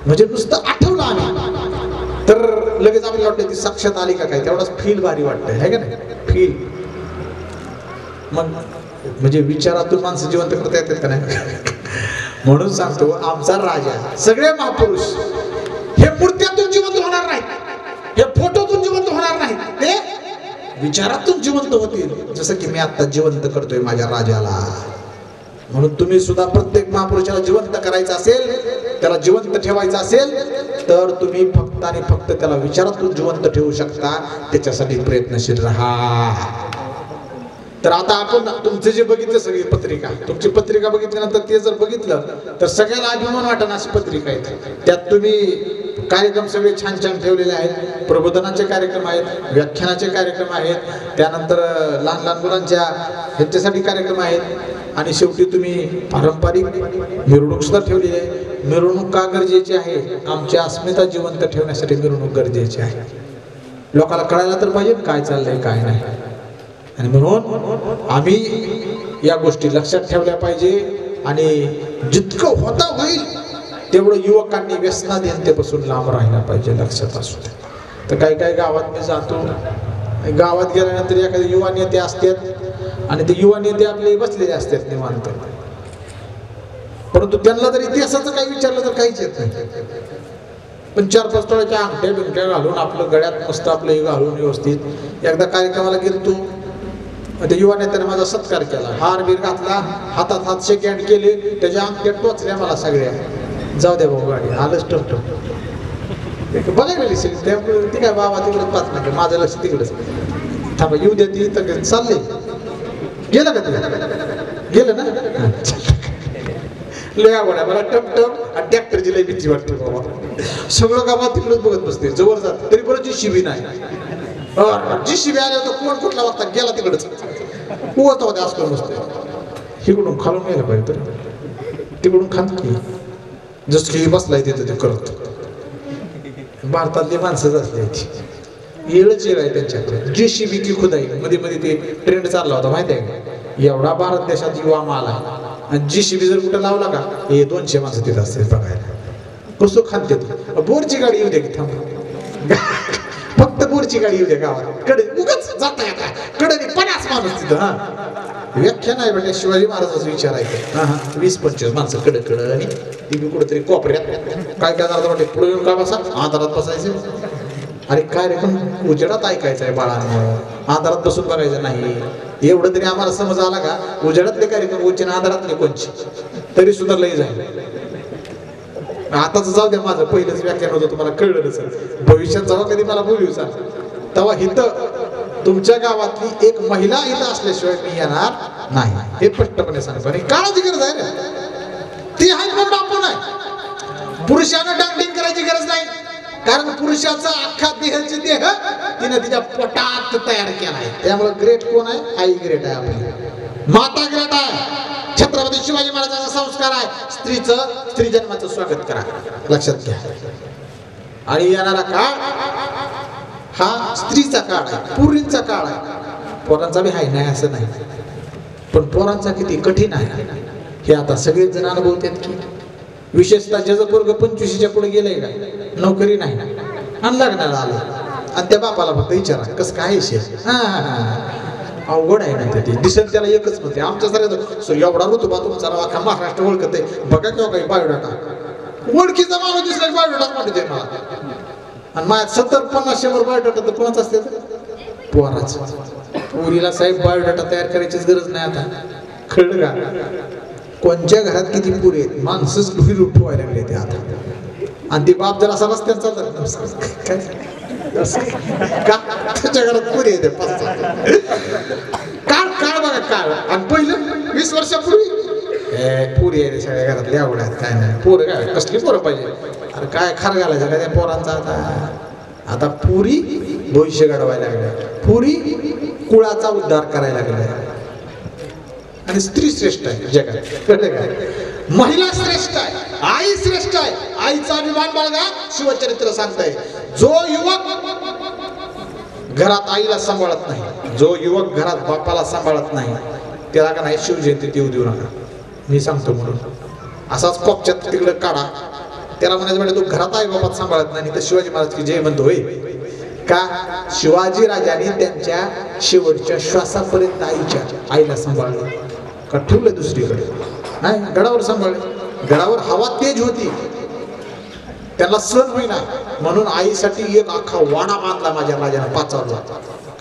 म्हणजे नुसतं आठवलं आम्ही तर लगेच आपल्याला वाटतं ती साक्षात आली का काय, तेवढाच फील भारी वाटतंय है का नाही? फील. मग म्हणजे विचारातून माणसं जिवंत करता येतात का नाही? म्हणून सांगतो आमचा राजा, सगळे महापुरुष हे मूर्त्यातून जिवंत होणार नाही, हे फोटोतून जिवंत होणार नाही, ते विचारातून जिवंत होतील. जसं की मी आता जिवंत करतोय माझ्या राजाला. म्हणून तुम्ही सुद्धा प्रत्येक महापुरुषाला जिवंत करायचं असेल, त्याला जिवंत ठेवायचं असेल तर तुम्ही फक्त आणि फक्त त्याला विचारातून जिवंत ठेवू शकता. त्याच्यासाठी प्रयत्नशील राहा. तर आता आपण तुमचे जे बघितलं सगळी पत्रिका, तुमची पत्रिका बघितल्यानंतर ते जर बघितलं तर सगळ्याला अभिमान वाटण अशी पत्रिका आहे. त्यात तुम्ही कार्यक्रम सगळे छान छान ठेवलेले आहेत. प्रबोधनाचे कार्यक्रम आहेत, व्याख्यानाचे कार्यक्रम आहेत, त्यानंतर लहान लहान मुलांच्या ह्याच्यासाठी कार्यक्रम आहेत आणि शेवटी तुम्ही पारंपरिक मिरवणूक सुद्धा ठेवलेली आहे. मिरवणूक का गरजेची आहे? आमच्या अस्मिता जिवंत ठेवण्यासाठी मिरवणूक गरजेची आहे. लोकांना कळायला तर पाहिजे काय चाललंय काय नाही. आणि म्हणून आम्ही या गोष्टी लक्षात ठेवल्या पाहिजे. आणि जितकं होता होईल तेवढं युवकांनी व्यसनाधीनतेपासून लांब राहायला पाहिजे, लक्षात असू दे. तर काही काही गावात मी जातो, गावात गेल्यानंतर एखादे युवा नेते असतात आणि ते युवा नेते आपले बसलेले असतात निवांत, परंतु त्यांना जर इतिहासाचं काही विचारलं तर काहीच येत नाही. पण 4-5 तोळ्याच्या अंगठ्या बिंगठ्या घालून आपलं गळ्यात मस्त आपलं हे घालून व्यवस्थित एकदा कार्यक्रमाला गेलतो. त्या युवा नेत्याने माझा सत्कार केला, हार बीर घातला, हातात हात शेक हँड केले, त्याच्या अंगठ्या टोचल्या मला सगळ्या. जाऊ द्या भाऊ, गाडी आलंच टप बघायला ती काय बाबा तिकडे पाच मिनिटं, माझं लक्ष तिकडेच. थांबा येऊ द्या, ती तर चालले. गेलं का ते? गेलं ना. लय आवड आहे मला टप टप आणि ट्रॅक्टरची लय भीती वाटते बाबा. सगळं गावात तिकडेच बघत बसते, जवळ जात तरी बरं जीसीबी नाही. जीसीबी आले होतं कोण कुठला वागता गेला तिकडच होता होते असं बसते. इकडून खालून गेलं पाहिजे तर तिकडून खात की जसं की बसलाय तिथं ते करत. भारतातली माणसंच असली ती येळच येळ आहे त्यांच्याकडे. जीसीबी की खुदाई मध्ये मध्ये ते ट्रेंड चालला होता माहिती आहे का? एवढा भारत देशात युवा माल आहे आणि जीसीबी जर कुठं लावला का हे 200 माणसं तिथं असते बघायला. कसं खाते तू? बोरची गाडी येऊ दे की थांब, फक्त बोरची गाडी येऊ दे गावात कडे उगाच जाता येता कडे 50 माणूस तिथं. हा व्याख्या नाही बेटा, शिवाजी महाराजांचा विचार आहे. हा 20-25 माणसं कडे कडे आणि ती बी कुठेतरी कोपऱ्यात काय काय करता वाटते पुढे येऊन का बसा आधारात बसायचं. अरे काय रे पण उजेडात ऐकायचं आहे बाळांनो, आधारात बसून बघायचं नाही. एवढं तरी आम्हाला समज आला का उजेडातले कार्यक्रम उच्च आधारातले कोणचे तरी सुद्धा लय जाईल. आताच जाऊ द्या, माझं पहिलंच व्याख्यान होतं, तुम्हाला कळलं नसेल. भविष्यात जेव्हा कधी मला बोलू चाल तेव्हा इथं तुमच्या गावातली एक महिला इथं असल्याशिवाय मी येणार नाही, हे स्पष्टपणे सांगतो. आणि काळाची गरज आहे रे, ती आहे पण आपण आहे. पुरुषानं डांगडिंग करायची गरज नाही, कारण पुरुषाचा अख्खा देहाचे देह तिने तिच्या पोटात तयार केला आहे. त्यामुळे ग्रेट कोण आहे? आई ग्रेट आहे, आपली माता ग्रेट आहे. छत्रपती शिवाजी महाराजांचा संस्कार आहे स्त्री जन्माचं स्वागत करा, लक्षात घ्या. आणि येणारा काळ हा स्त्रीचा काळ आहे, पोरींचा काळ आहे. पोरांचा बी हाय नाही असं नाही, पण पोरांचा किती कठीण आहे हे आता सगळेच जण अनुभवतात की. विशेषतः ज्याचं पोरग 25च्या पुढे गेलंय का, नोकरी नाही आणि लग्नाला आलं आणि त्या बापाला फक्त विचारा कसं काय अवघड आहे ना. ते दिसेल त्याला एकच म्हणते आमच्या सारखं एवढा ऋतुबा तुमचा अख्खा महाराष्ट्र ओळखत आहे बघा किंवा काही बायोडाटा. ओळखीचा माणूस दिसला की बायोडाटाच पाठवते मला. आणि माझ्या 70-50-100 बायोडाटा तर कोणाच असते? पोराच. पोरीला साहेब बायोडाटा तयार करायचीच गरज नाही आता, कळलं का? कोणत्या घरात किती पुरी आहेत, माणसंच डोळी उठवायला लागले ते आता. आणि ती बाप जर असा रस्त्यात चालतात का त्याच्या घरात पुरी येते काळ काळ बघा काळ. आणि पहिलं 20 वर्षापूर्वी पुरी आहे सगळ्या घरातल्या आवड आहेत. काय नाही पोरं काय कसली पोरं पाहिजे? अरे काय खार घालायचं का त्या पोरांचा? आता पुरी भविष्य घडवायला लागल्या, पुरी कुळाचा उद्धार करायला लागल्या. आणि स्त्री श्रेष्ठ आहे जगात, कळलं का? महिला श्रेष्ठ आहे, आई श्रेष्ठ आहे. आईचा अभिमान बाळगा. शिवचरित्र सांगताय, जो युवक घरात आईला सांभाळत नाही, जो युवक घरात बापाला सांभाळत नाही, त्याला का नाही शिवजयंतीत येऊ देऊ नका, मी सांगतो म्हणून. असाच कोपच्यात तिकडे काढा, त्याला म्हणायचं म्हणजे तू घरात आई बापात सांभाळत नाही तर शिवाजी महाराज की जय म्हणतो. होय का? शिवाजी राजाने त्यांच्या शेवटच्या श्वासापर्यंत आईला सांभाळलं का ठेवलं दुसरीकडे? नाही, गडावर सांभाळले. गडावर हवा तेज होती, त्यांना सहन होईना म्हणून आईसाठी एक अख्खा वाडा बांधला माझ्या राजाने. पाचावला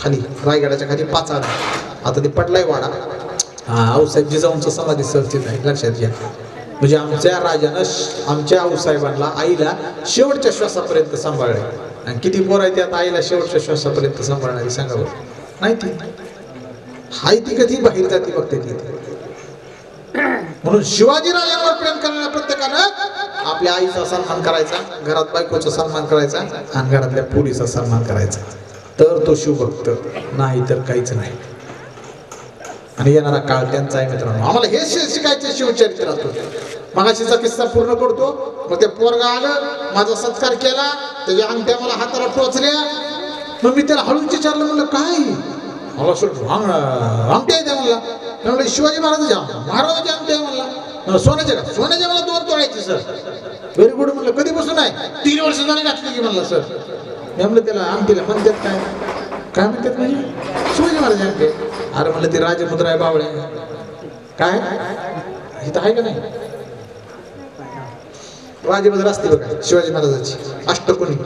खाली, रायगडाच्या खाली पाचावला. आता ते पडलाय वाडा. आऊसाहेब जिजाऊंचं समाधी संस्थित आहे, लक्षात घ्या. म्हणजे आमच्या राजानं आमच्या आऊसाहेबांना आईला शेवटच्या श्वासापर्यंत सांभाळले. आणि किती पोर आहे त्यात आईला शेवटच्या श्वासापर्यंत सांभाळणारी सांगा बरं? नाही ती हाय ती कधी बाहेर जाती बघते ती. म्हणून शिवाजी राजांवर प्रेम करणाऱ्या प्रत्येकानं आपल्या आईचा सन्मान करायचा, घरात बायकोचा सन्मान करायचा आणि घरातल्या पोरीचा सन्मान करायचा, तर तो शिवभक्त, नाही तर काहीच नाही. आणि येणारा काळ त्यांचा आहे मित्रांनो. आम्हाला हे शिकायचे शिवचरित्रातून. मगाशीचा किस्सा पूर्ण करतो. मग ते पोरगा आलं, माझा सत्कार केला, त्याच्या अंगठ्या मला हाताला टोचल्या. मग मी त्याला हळूच विचारलं, म्हणलं काय? मला अंगठ्या आहे त्या म्हणला. म्हणलं शिवाजी महाराजांच्या अंगठ्या म्हणला. सोन्याचे का? सोन्याचे मला 2 तोळ्याचे सर. व्हेरी गुड म्हणलं. कधीपासून आहे? 3 वर्ष झाली घातली की म्हणलं सर. मी म्हणलं त्याला अंगठीला म्हणतात काय म्हणतात म्हणजे? शिवाजी महाराज अंगठी. अरे म्हणलं ती राजमुद्रा आहे बावळे. काय इथं आहे का नाही? राजमुद्रा असते बघा शिवाजी महाराजांची अष्टकोनी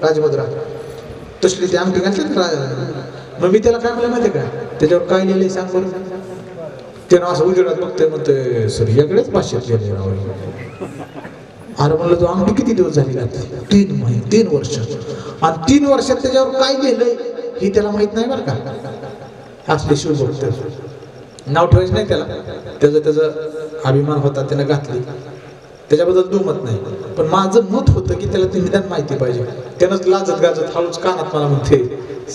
राजमुद्रा, तसली ती अंगठी घातली ना राजा. मग मी त्याला काय म्हणलं माहिती का? त्याच्यावर काय लिहिलंय सांग बरं. त्यानं असं उजेडात बघतोय म्हणतोय सर याकडेच भाषेत लिहिलंय राव. अरे म्हणलं तो अंगठी किती दिवस झाली घातली? 3 महिने 3 वर्ष. आणि 3 वर्षात त्याच्यावर काय लिहिलंय ही त्याला माहित नाही बरं का. असले शिवभक्त. नाव ठेवायचं नाही त्याला, त्याचा अभिमान होता त्यानं घातली, त्याच्याबद्दल दुमत नाही. पण माझं मत होतं की त्याला ते निदान माहिती पाहिजे. त्यानंच लाजत गाजत हळूच कानात मला म्हणते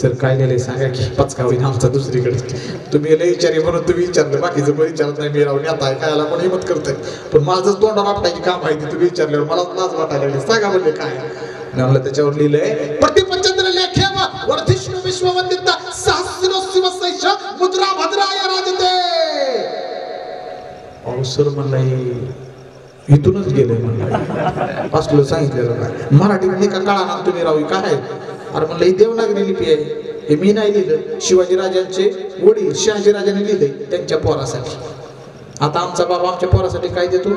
सर काय लिहिलंय सांगा की पचका होईन आमचा दुसरीकडे. तुम्ही लय विचारी म्हणून तुम्ही विचारलं, बाकीचं कोणी विचारत नाही. मी राहून आता आहे कायला कोणी हिंमत करतंय, पण माझंच तोंडाला आपटायची काम माहिती तुम्ही विचारल्यावर मला लाज वाटायला लागली. सांगा म्हणले काय? म्हणलं त्याच्यावर लिहिलंय प्रतिपंचंद्र लेख्या वर्धिष्णू विश्ववंदिता सहस्रो शिवसैष मुद्रा भद्राय राजते. अहो सर म्हणलं इथूनच गेलंय म्हणलं. असलं सांगितलेलं काय मराठीमध्ये का कळा ना तुम्ही राहू काय? अरे म्हणलं ही देवनागरी लिपी आहे, हे मी नाही लिहिलं. शिवाजी राजांचे वडील शहाजी राजांनी लिहिलंय त्यांच्या पोरासाठी. आता आमचा बाबा आमच्या पोरासाठी काय देतो?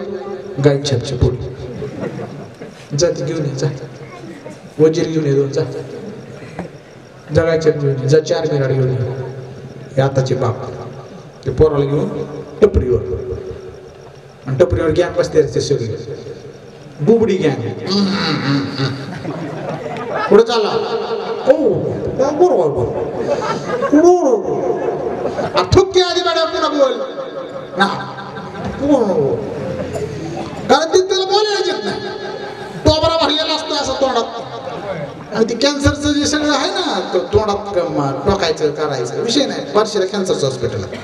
गाय छापची पोळी. जा ती घेऊन ये, जा वजीर घेऊन ये 2, जा गायच्या घेऊन ये, जा 4 मिराड घेऊन ये. हे आताचे बाप ते पोराला घेऊन टपरीवर, आणि टपरीवर गॅंग बसते असते सगळी बुबडी गॅंग. पुढे चालला बरोबर थुक्की आधी मॅडम पुन्हा बोल ना, कारण ती त्याला बोलायला येत नाही. टोबरा भरलेला असतो असं तोंडात. आणि ती कॅन्सरचं जे सगळं आहे ना तोंडात टोकायचं करायचं विषय नाही. बार्शीला कॅन्सरचं हॉस्पिटल आहे.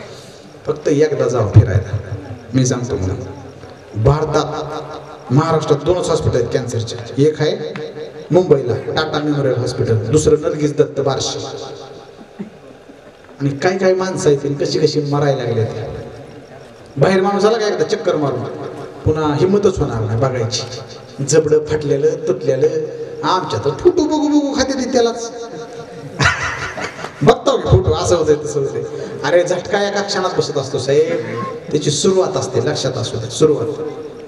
फक्त एकदा जाऊ फिरायला. मी सांगतो म्हणून भारतात महाराष्ट्रात 2च हॉस्पिटल आहेत कॅन्सरचे. एक आहे मुंबईला टाटा मेमोरियल हॉस्पिटल, दुसरं नरगिस दत्त बार्शी. आणि काय काय माणसं आहेत कशी कशी मरायला लागले. बाहेर माणूस आला का एकदा चक्कर मारून पुन्हा हिंमतच होणार नाही बघायची. जबडं फाटलेलं तुटलेलं. आमच्या तर फोटो बघू खाते ती त्यालाच बघतो की फोटो असं होतंय तसं होतंय. अरे झटका एका क्षणात बसत असतो साहेब. त्याची सुरुवात असते, लक्षात असू दे सुरुवात.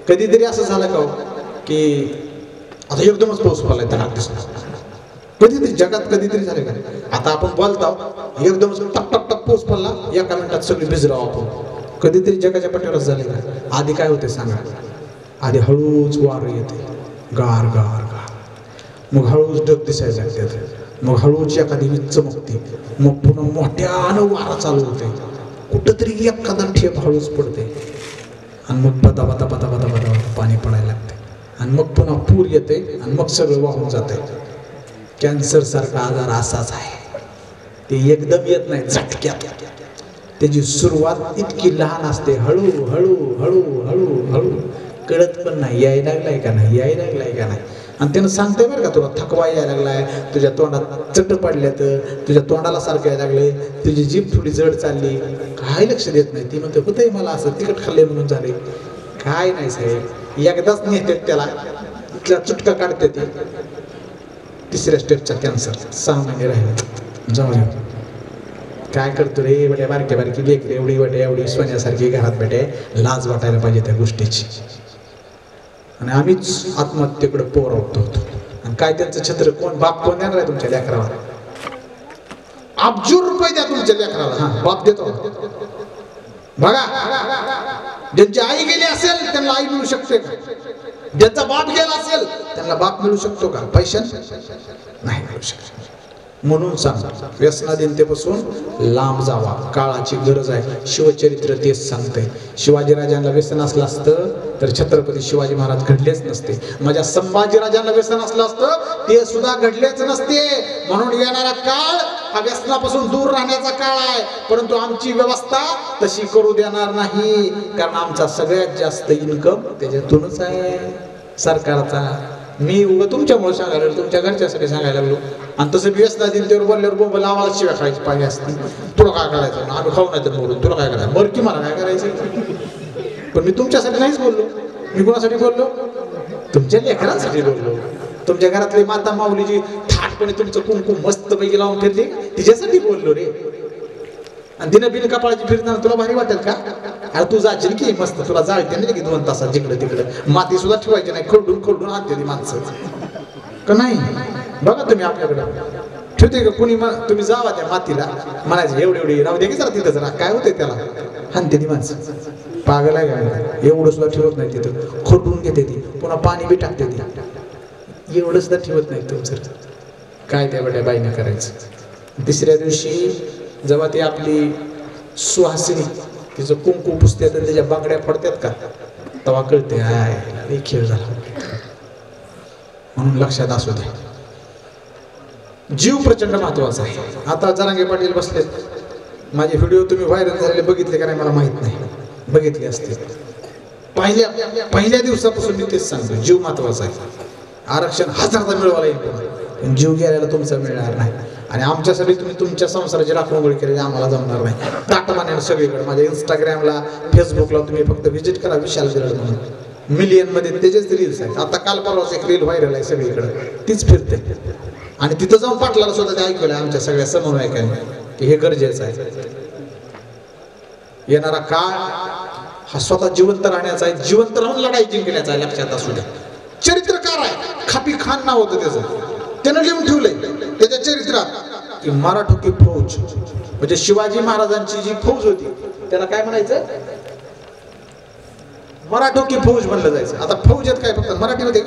कधीतरी असं झालं का की आता एकदमच पाऊस पडलाय त्याला दिसला. कधीतरी जगात कधीतरी झालं का? आता आपण बोलतो एकदमच टप टप टप पाऊस पडला, एका मिनिटात सगळी भिजराव आपण. कधीतरी जगाच्या पट्ट्यावरच झाले का? आधी काय होते सांगा? आधी हळूच वारं येते, गार गार गार. मग हळूच ढग दिसायला लागतात. मग हळूच एखादी वीज चमकते. मग पुन्हा मोठ्यानं वारा चालू होते. कुठंतरी एखादा ठेप हळूच पडते. आणि मग बता बता बता बता बता पाणी पडायला लागते. आणि मग पुन्हा पूर येते आणि मग सगळं वाहून जाते. कॅन्सर सारखा आजार असाच आहे. ते एकदम येत नाही, झटक्यात. त्याची सुरुवात इतकी लहान असते, हळू हळू हळू हळू हळू, कळत पण नाही यायला लागलाय का नाही, यायला लागलाय का नाही. आणि त्यानं सांगते बरं का तुला थकवा यायला लागलाय, तुझ्या तोंडात चट पडल्यात, तुझ्या तोंडाला सारखं यायला लागले, तुझी जीभ थोडी जड चालली. काय लक्ष देत नाही. ती म्हणते होतंय मला असं तिखट खाल्ले म्हणून झाले. काय नाही साहेब, एकदाच नेतात त्याला, इथला चुटका काढते ती. 3ऱ्या स्टेपचा कॅन्सर 6 महिने राहिले. जाऊ काय करतो रे बेटे, बारके बारकी लेकरे एवढी वाटे एवढी सोन्यासारखी घरात बेटे, लाज वाटायला पाहिजे त्या गोष्टीची. आणि आम्हीच आत्महत्येकडे पोरावतो. आणि काय त्यांचं छत्र कोण बाप कोण देणार आहे तुमच्या लेकराला? अब्जू रुपये द्या तुमच्या लेकराला. हा बाप देतो बघा. ज्यांची आई गेली असेल त्यांना आई मिळू शकते का? ज्यांचा बाप गेला असेल त्यांना बाप मिळू शकतो का? पैशाने नाही मिळू शकत. म्हणून सांगतो व्यसनाधीनतेपासून लांब जावा, काळाची गरज आहे. शिवचरित्र तेच सांगते. शिवाजीराजांना व्यसन असलं असतं तर छत्रपती शिवाजी महाराज घडलेच नसते. माझ्या संभाजीराजांना व्यसन असलं असतं ते सुद्धा घडलेच नसते. म्हणून येणारा काळ हा व्यसनापासून दूर राहण्याचा काळ आहे. परंतु आमची व्यवस्था तशी करू देणार नाही, कारण आमचा सगळ्यात जास्त इन्कम त्याच्यातूनच आहे, सरकारचा. मी उगा तुमच्यामुळे सांगायला लागलो, तुमच्या घरच्यासाठी सांगायला लागलो. आणि तसं व्यसनाधीनतेवर बोलल्यावर बोंबला आम्हाला शिव्या खायची पाहिजे असते. तुला काय करायचं? आम्ही खाऊ नाही तर मरून तुला काय करायचं? मर की मला काय करायचं? पण मी तुमच्यासाठी नाहीच बोललो. मी कोणासाठी बोललो? तुमच्या लेकरांसाठी बोललो. तुमच्या घरातली माता माऊली जी थाटपणे तुमचं कुंकुम मस्त पैकी लावून फिरली तिच्यासाठी बोललो रे. आणि तिनं बिन कपाळाची फिरताना तुला भारी वाटेल का? अरे तू जाशील की मस्त, तुला जाळते नाही की 2 तासात जिकडं तिकडं. माती सुद्धा ठेवायची नाही, खरडून खरडून आणते ती माणसं का नाही? बघा तुम्ही आपल्याकडं ठेवते का कुणी? तुम्ही जावा त्या मातीला म्हणायचं एवढी एवढी राहू दे की जरा तिथं जरा, काय होते त्याला? हाणते ती माणसं. पागल आहे का? एवढं सुद्धा ठेवत नाही तिथं, खरडून घेते ती, पुन्हा पाणी बी टाकते ती. एवढं सुद्धा ठेवत नाही तुमचं. काय त्या बड्या बाईने करायचं? तिसऱ्या दिवशी जेव्हा ती आपली सुहासिनी तिचं कुंकू पुसते तर त्याच्या बांगड्या पडतात का, तेव्हा कळते आय खेळ झाला. म्हणून लक्षात असू दे, जीव प्रचंड महत्वाचा आहे. आता जरांगे पाटील बसले, माझे व्हिडिओ तुम्ही व्हायरल झालेले बघितले का नाही मला माहित नाही, बघितले असते. पहिल्या दिवसापासून मी तेच सांगतो, जीव महत्वाचा आहे. आरक्षण 1000दा मिळवायला येईल, पण जीव गेल्याला तुमचा मिळणार नाही. आणि आमच्यासाठी तुम्ही तुमच्या संसाराची राखणूक केलेली आम्हाला जमणार नाही. टाटमान्यानं सगळीकडे माझ्या इंस्टाग्रामला फेसबुकला तुम्ही फक्त व्हिजिट करा, विशाल गिरड म्हणून. मिलियन मध्ये त्याचेच रील्स आहेत. आता काल परवाच एक रील व्हायरल आहे सगळीकडे, तीच फिरते. आणि तिथं जाऊन पाटलाला सुद्धा ते ऐकलं आमच्या सगळ्या समन्वयकांनी की हे गरजेचं आहे. येणारा काळ हा स्वतः जिवंत राहण्याचा आहे, जिवंत राहून लढाई जिंकण्याचा आहे. लक्षात असू द्या. चरित्रकार आहे, खापी खान नाव होतं त्याचं, त्यानं लिहून ठेवलंय त्याच्या चरित्रात की मराठो की फौज, म्हणजे शिवाजी महाराजांची जी फौज होती त्याला काय म्हणायचं? मराठो की फौज म्हणलं जायचं. आता फौजेत काय फक्त मराठी होते?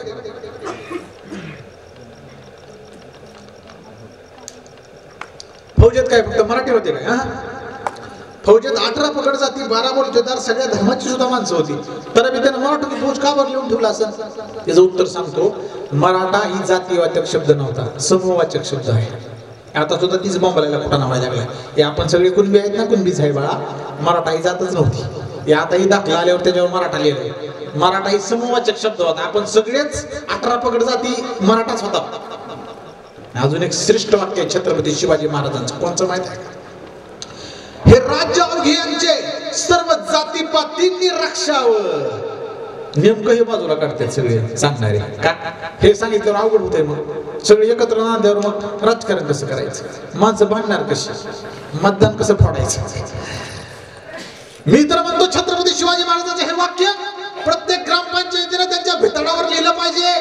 फौजेत काय फक्त मराठी होते काय? फौजेत 18 पगड जाती, 12 मोर्चेदार, सगळ्या धर्माची सुद्धा माणसं होती. तर मी त्यांना मराठा की फौज का बरं लिहून ठेवला असं? त्याचं उत्तर सांगतो. मराठा ही जातीवाचक शब्द नव्हता, समूहवाचक शब्द आहे. आता सुद्धा तीच बॉम्बलायला कुठं नाव लागला. हे आपण सगळे कुणबी आहेत ना, कुणबीच आहे बाळा. मराठा ही जातच नव्हती. हे आता ही दाखला आल्यावर त्याच्यावर मराठा लिहिलंय. मराठा ही समूहवाचक शब्द होता. आपण सगळेच 18 पगड जाती मराठाच होता. अजून एक श्रेष्ठ वाक्य छत्रपती शिवाजी महाराजांचं, कोणचं माहित आहे का? हे राज्य अवघियांचे सर्व जातीपातींनी रक्षावं. नेमकं हे बाजूला काढतात सगळे सांगणारे का? हे सांगितल्यावर अवघड होतंय. मग सगळे एकत्र नांद्यावर मग राजकारण कसं करायचं? माणसं भांडणार कशी? मतदान कसं फोडायचं? मी तर म्हणतो छत्रपती शिवाजी महाराजांचे हे वाक्य प्रत्येक ग्रामपंचायतीने त्यांच्या भितडावर लिहिलं पाहिजे,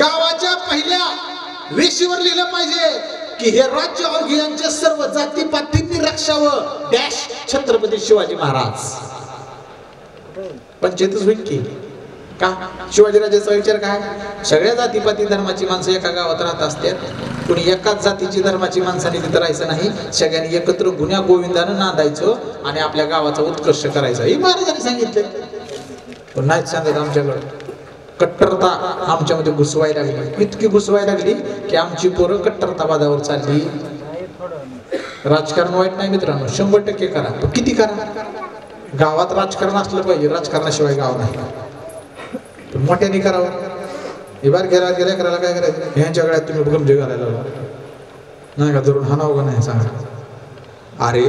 गावाच्या पहिल्या वेशीवर लिहिलं पाहिजे की हे राज्य अवघियांचे सर्व जातीपातींनी रक्षावं डॅश छत्रपती शिवाजी महाराज. पंचायतच होईल की का? शिवाजीराजाचा विचार काय? सगळ्या जातीपाती धर्माची माणसं एका गावात राहत असतात. कुणी एकाच जातीची धर्माची माणसाने तिथं राहायचं नाही. सगळ्यांनी एकत्र गुन्ह्या गोविंदानं नांदायचं आणि आपल्या गावाचा उत्कर्ष करायचा, हे महाराजांनी सांगितलं. पण नाहीच सांगत आमच्याकडं. कट्टरता आमच्यामध्ये घुसवायला लागली, इतकी घुसवायला लागली की आमची पोरं कट्टरतावादावर चालली. राजकारण वाईट नाही मित्रांनो, 100% करा, पण किती करा? गावात राजकारण असलं पाहिजे, राजकारणाशिवाय गाव नाही. पण मोठ्याने करावं. हे बार गेला करायला काय करायचं? ह्यांच्या गळ्यात तुम्ही गमजे घालायला नाही का? धरून हाणावं का नाही सांगा? अरे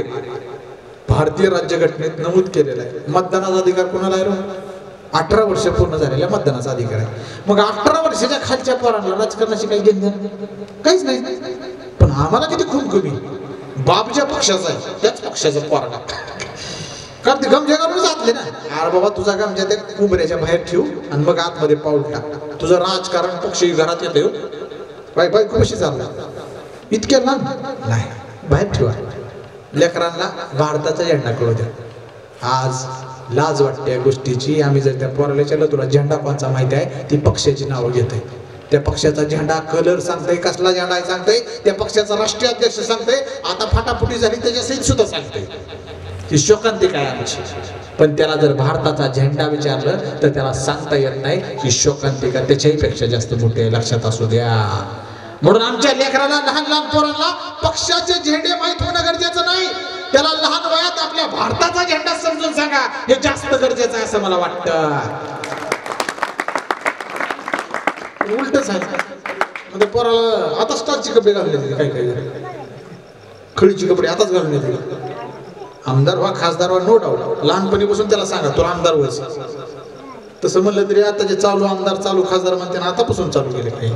भारतीय राज्यघटनेत नमूद केलेलं आहे मतदानाचा अधिकार कोणाला आहे? 18 वर्ष पूर्ण झालेल्या मतदानाचा अधिकार आहे. मग 18 वर्षाच्या खालच्या पोरांना राजकारणाशी काही घेणं काहीच नाही. पण आम्हाला किती खून कमी. बापच्या पक्षाचा आहे, त्याच पक्षाचा पोरगा. कारण ते गमजा घालून जातले ना. अरे बाबा तुझा गमजा त्या उंबऱ्याच्या बाहेर ठेवू आणि मग आतमध्ये पाऊल टाक. तुझं राजकारण पक्ष घरात येते. बाई बाई कशी चालला इतक्या ना नाही, बाहेर ठेवा. लेकरांना भारताचा झेंडा कळू द्या. आज लाज वाटते या गोष्टीची. आम्ही जर त्या पोराला विचारलं तुला झेंडा कोणचा माहिती आहे, ती पक्षाची नावं घेते. त्या पक्षाचा झेंडा कलर सांगतोय, कसला झेंडा आहे सांगतोय, त्या पक्षाचा राष्ट्रीय अध्यक्ष सांगतोय, आता फाटाफुटी झाली त्याच्या सहित सुद्धा सांगतोय. ही शोकांतिका आहे आमची. पण त्याला जर भारताचा झेंडा विचारलं तर त्याला सांगता येत नाही. ही शोकांतिका त्याच्याही पेक्षा जास्त मोठी आहे, लक्षात असू द्या. म्हणून आमच्या लेकराला, लहान लहान पोरांना पक्षाचे झेंडे माहित होणं गरजेचं नाही. त्याला लहान वयात आपल्या भारताचा झेंडा समजून सांगा, हे जास्त गरजेचं आहे असं मला वाटतं. उलटच आहे म्हणजे पोराला आता स्टारचे कपडे घालून येते, काय काय खळीचे कपडे आताच घालून येते. आमदार व्हा खासदार व्हा नो डाऊट, लहानपणीपासून त्याला सांगा तुला आमदार व्हायचं. तसं म्हणलं तरी आता जे चालू आमदार चालू खासदार म्हणते ना आतापासून चालू केले काही.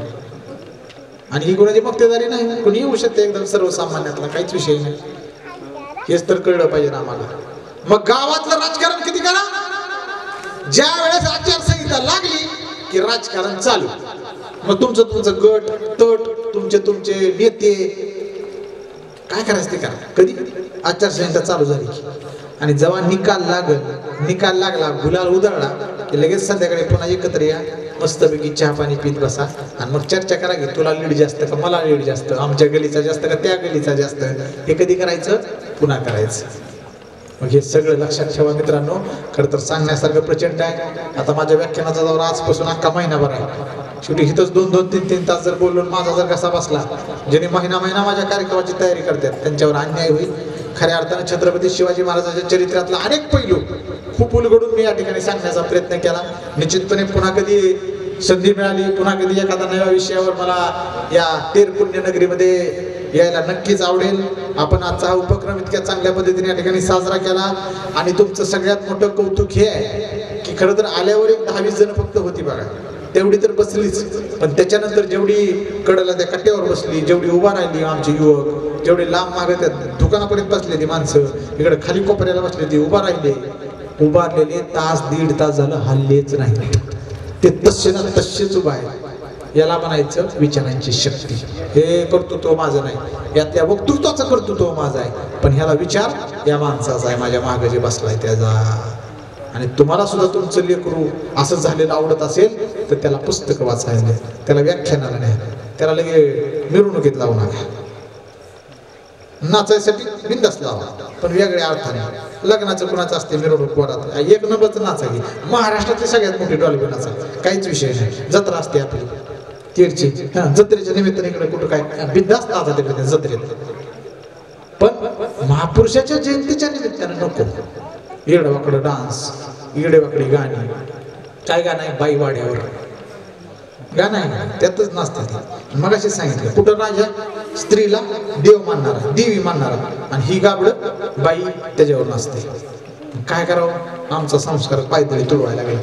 आणि ही कोणाची मक्तेदारी नाही, कोणी येऊ शकते एकदम सर्वसामान्यातला, काहीच विषय नाही. हेच तर कळलं पाहिजे ना आम्हाला. मग गावातलं राजकारण किती करा, ज्या वेळेस आचारसंहिता लागली की राजकारण चालू. मग तुमचं गट तट तुमचे नेते काय करायचं ते करा. कधी आचारसंहिता चालू झाली आणि जेव्हा निकाल लागला गुलाल उधळला की लगेच संध्याकाळी पुन्हा एकत्र या, मस्तपैकी चहा पाणी पीत बसा आणि मग चर्चा करा की तुला लीड जास्त का मला लीड जास्त, आमच्या गलीचा जास्त का त्या गलीचा जास्त. हे कधी करायचं, पुन्हा करायचं. मग हे सगळं लक्षात ठेवा मित्रांनो. खरं तर सांगण्यासारखं प्रचंड आहे. आता माझ्या व्याख्यानाचा दौरा आजपासून अख्खा महिनाभर आहे. शेवटी इथंच 2-2-3-3 तास जर बोललो, माझा जर कसा बसला, ज्याने महिना माझ्या कार्यक्रमाची तयारी करतात त्यांच्यावर अन्याय होईल. खऱ्या अर्थानं छत्रपती शिवाजी महाराजांच्या चरित्रातला अनेक पैलू खूप उलगडून मी या ठिकाणी सांगण्याचा प्रयत्न केला. निश्चितपणे पुन्हा कधी संधी मिळाली, पुन्हा कधी एखाद्या नव्या विषयावर मला या तेर पुण्यनगरीमध्ये यायला नक्कीच आवडेल. आपण आजचा हा उपक्रम इतक्या चांगल्या पद्धतीने या ठिकाणी साजरा केला. आणि तुमचं सगळ्यात मोठं कौतुक हे आहे की खरं तर आल्यावर एक 10-20 जण फक्त होती बघा, तेवढी तर बसलीच. पण त्याच्यानंतर जेवढी कडला त्या कट्ट्यावर बसली, जेवढी उभा राहिली आमचे युवक, जेवढे लांब मागे त्या दुकानापर्यंत बसलेली माणसं, इकडे खाली कोपऱ्याला बसले ते उभारलेले तास 1.5 तास झालं हल्लेच नाही. ते तसेच उभा आहे. याला म्हणायचं विचारांची शक्ती. हे कर्तृत्व माझं नाही, यातल्या वक्तृत्वाचं कर्तृत्व माझं आहे. पण ह्याला विचार या माणसाचा आहे, माझ्या मागे जे बसलाय त्याचा. आणि तुम्हाला सुद्धा तुमचं लेकरू असं झालेलं आवडत असेल तर त्याला पुस्तकं वाचायला द्या, त्याला व्याख्यानाला नाही, त्याला लगे मिरवणुकीत लावू नका. नाचायसाठी बिंदास लावा, पण वेगळ्या अर्थाने. लग्नाचं कुणाचं असते मिरवणूक वरात, एक नंबरच नाचा की महाराष्ट्रातली सगळ्यात मोठी डॉल्बी नाचा, काहीच विषय नाही. जत्रा असते आपली तीरची, जत्रेच्या निमित्ताने इकडे कुठं काय बिंदास नाचा तिकडे जत्रेत. पण महापुरुषाच्या जयंतीच्या निमित्ताने नको येडवाकडं डान्स, येडेवाकडी गाणी. काय गाणं आहे, बाई वाड्यावर गाणं आहे, त्यातच नाचते. मग असे सांगितलं कुठं राजा स्त्रीला देव मानणारा, देवी मानणारा, आणि ही गाबड बाई त्याच्यावर नाचते. काय करावं, आमचा संस्कार पायदळी तुडवायला लागला.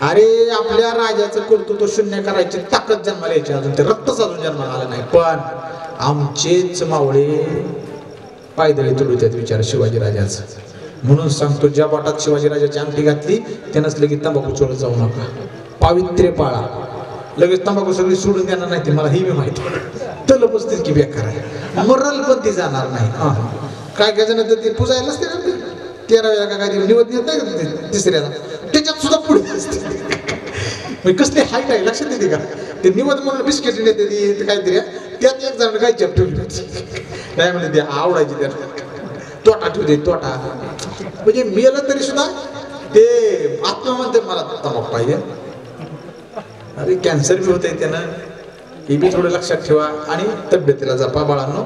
अरे आपल्या राजाचं कर्तृत्व शून्य करायची ताकद जन्माला यायची, अजून ते रक्तच अजून जन्माला आलं नाही. पण आमचेच मावळे पायदळी तुडवतात विचार शिवाजी राजाचं. म्हणून सांगतो, ज्या बोटात शिवाजी राजाची अंगठी घातली त्यानंच लगेच तंबाखू चोरत जाऊ नका. पावित्र्य पाळा. लगेच तंबाखू सगळी सोडून देणार नाही, ते मला ही माहिती. तलपच तितकी बेकार आहे, मरल पण ती जाणार नाही. काय घ्यायचं तर ते पुजायला असते ना, 13व्या का काय निवड येत नाही का तिसऱ्याला, त्याच्यात सुद्धा पुढे असते. कसली हाईट आहे लक्षात येते का? ते निवड म्हणून बिस्किट नेते काहीतरी, त्यात एक जण काय चप ठेवली होती, नाही म्हणजे ते आवडायची त्याला. तोटा ठेवते तोटा, म्हणजे मेलं तरी सुद्धा ते आत्मा म्हणते मला तंबाखू पाहिजे. अरे कॅन्सर बी होतंय त्यानं, हे बी थोडं लक्षात ठेवा. आणि तब्येतीला जपा बाळांनो,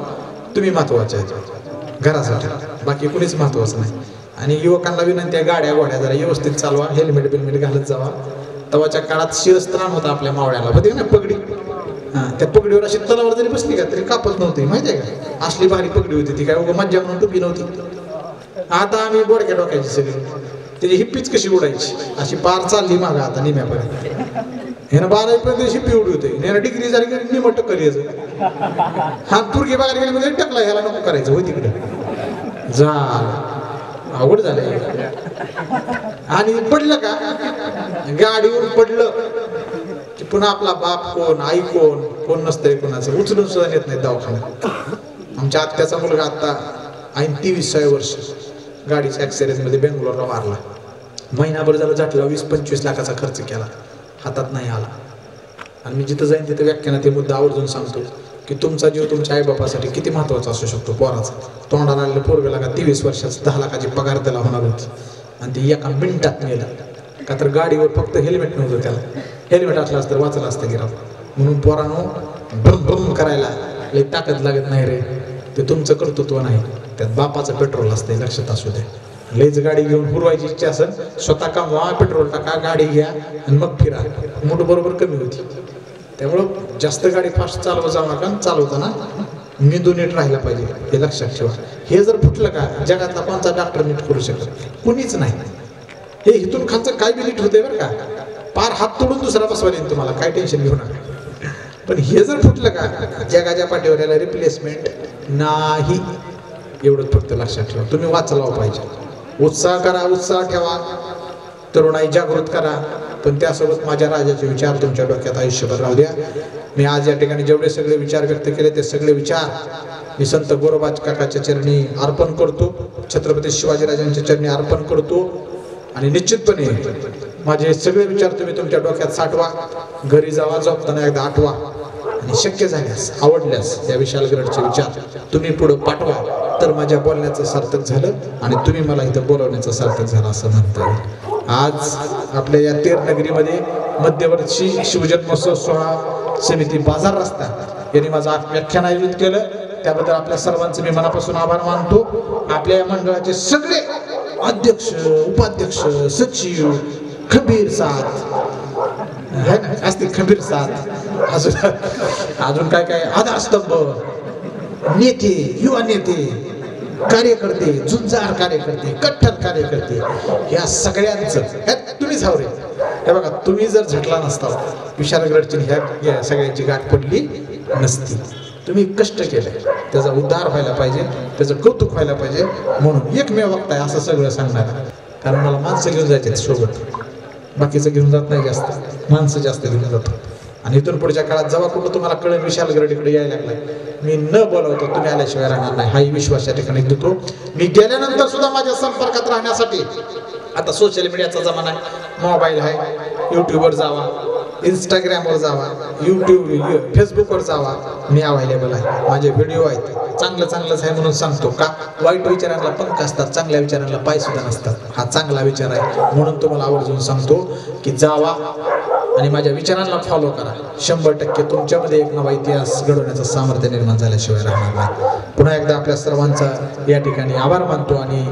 तुम्ही महत्वाचे आहेत घरासाठी, बाकी कुणीच महत्वाचं नाही. आणि युवकांना विनंती आहे, गाड्या घोड्या जरा व्यवस्थित चालवा, हेल्मेट बिलमेट घालत जावा. तवाच्या काळात शिरस्त्राण होता आपल्या मावळ्याला, होते ना पगडी, त्या पगडीवर अशी तलावर जरी बसली का तरी कापत नव्हती, माहिती आहे का? असली भारी पगडी होती ती, काय उगा मज्जा म्हणून टोपी नव्हती. आता आम्ही बोडक्या डोक्याची सगळी, त्याची हिप्पीच कशी उडायची अशी पार चालली मागा आता निम्यापर्यंत. हे ना 12वी पर्यंत शिप्पी उडी होते, हे डिग्री झाली की निम टक्कर यायचं. हा तुर्की बघायला गेली म्हणजे टकला, ह्याला नको करायचं होय तिकडे झालं, अवघड झालंय. आणि पडलं का गाडीवर पडलं की पुन्हा आपला बाप कोण, आई कोण नसतंय, कोणाचं उचलून सुद्धा येत नाही दवाखान्यात. आमच्या आत्याचा मुलगा आता 23 वर्ष गाडीच्या ऍक्सिडेंट मध्ये बेंगलोरला मारला. महिनाभर झालं झटला, 20-25 लाखाचा खर्च केला, हातात नाही आला. आणि मी जिथं जाईन तिथं व्याख्यानात ते मुद्दा आवर्जून सांगतो की तुमचा जीव तुमच्या आईबापासाठी किती महत्वाचा असू शकतो. पोराचा तोंडाला आलेलं पोरगं लागा 23 वर्षाचं 10 लाखाची पगार त्याला होणार होती, आणि ती एका मिनिटात नेलं. का तर गाडीवर फक्त हेल्मेट नव्हतं, त्याला हेल्मेट असलं असतं वाचलं असतं गिराव. म्हणून पोरांनो, भ्रम भ्रम करायला लई ताकद लागत नाही रे, ते तुमचं कर्तृत्व नाही, त्यात बापाचं पेट्रोल असते, लक्षात असू दे. लईच गाडी घेऊन हुरवायची इच्छा असेल, स्वतः कमवा, पेट्रोल टाका, गाडी घ्या आणि मग फिरा. मूठ बरोबर कमी होती. त्यामुळं जास्त गाडी फास्ट चालवत जाऊ नका, चालवताना मेंदू नीट राहिला पाहिजे, हे लक्षात ठेवा. हे जर फुटलं का जगातला कोणता डॉक्टर नीट करू शकत कुणीच नाही. हे इथून खालचं काय बी नीट होतंय बरं का, पार हात तोडून दुसरा बसवा देईन तुम्हाला, काय टेन्शन घेऊ नका. पण हे जर फुटलं का जगाच्या पाठीवर याला रिप्लेसमेंट नाही, एवढंच फक्त लक्षात ठेवा. तुम्ही वाचलाव पाहिजे, उत्साह करा, उत्साह ठेवा, तरुणाई जागृत करा, पण त्यासोबत माझ्या राजाचे विचार तुमच्या डोक्यात आयुष्यभर राहू द्या. मी आज या ठिकाणी जेवढे सगळे विचार व्यक्त केले ते सगळे विचार मी संत गोरोबाच काकाच्या चरणी अर्पण करतो, छत्रपती शिवाजीराजांच्या चरणी अर्पण करतो. आणि निश्चितपणे माझे सगळे विचार तुम्ही तुमच्या डोक्यात साठवा, घरी जावा, झोपताना एकदा आठवा, आणि शक्य झाल्यास आवडल्यास या विशाल गडचे विचार तुम्ही पुढे पाठवा, तर माझ्या बोलण्याचं सार्थक झालं आणि तुम्ही मला इथं बोलवण्याचं सार्थक झालं असं म्हणता येईल. आज आपल्या या तेर नगरीमध्ये मध्यवर्षी शिवजन्मोत्सव सोहळा समिती बाजार रस्ता यांनी माझं व्याख्यान आयोजित केलं, त्याबद्दल आपल्या सर्वांचे मी मनापासून आभार मानतो. आपल्या या मंडळाचे सगळे अध्यक्ष, उपाध्यक्ष, सचिव, खंबीर साथ है ना, असते खंबीर साथ, अजून काय काय आधारस्तंभ, नेते, युवा नेते, कार्यकर्ते, झुंजार कार्यकर्ते, कट्टर कार्यकर्ते, या सगळ्यांचं तुम्हीच हवरे. हे बघा, तुम्ही जर झटला नसता विशालगडची ह्या सगळ्यांची गाठ पडली नसती. तुम्ही कष्ट केले, त्याचा उद्धार व्हायला पाहिजे, त्याचं कौतुक व्हायला पाहिजे, म्हणून एकमेव वक्त आहे असं सगळं सांगणार. कारण मला माणसं घेऊन जायचे सोबत, बाकीचं घेऊन जात नाही जास्त, माणसं जास्त घेऊन जातो. आणि इथून पुढच्या काळात जेव्हा कुठं तुम्हाला कळेल विशालगड इकडे यायला लागलाय, मी न बोलवतो तुम्ही आल्याशिवाय राहणार नाही, हाही विश्वास या ठिकाणी देतो. मी गेल्यानंतर सुद्धा माझ्या संपर्कात राहण्यासाठी आता सोशल मीडियाचा जमाना आहे, मोबाईल आहे, यूट्यूबवर जावा, इंस्टाग्रामवर जावा, फेसबुकवर जावा, मी अवेलेबल आहे, माझे व्हिडिओ आहेत. चांगलंच आहे म्हणून सांगतो का, वाईट विचारांना पंख असतात, चांगल्या विचारांना पाय सुद्धा नसतात. हा चांगला विचार आहे म्हणून तुम्हाला आवर्जून सांगतो की जावा आणि माझ्या विचारांना फॉलो करा. 100% तुमच्यामध्ये एक नवा इतिहास घडवण्याचं सामर्थ्य निर्माण झाल्याशिवाय राहणार नाही. पुन्हा एकदा आपल्या सर्वांचा या ठिकाणी आभार मानतो आणि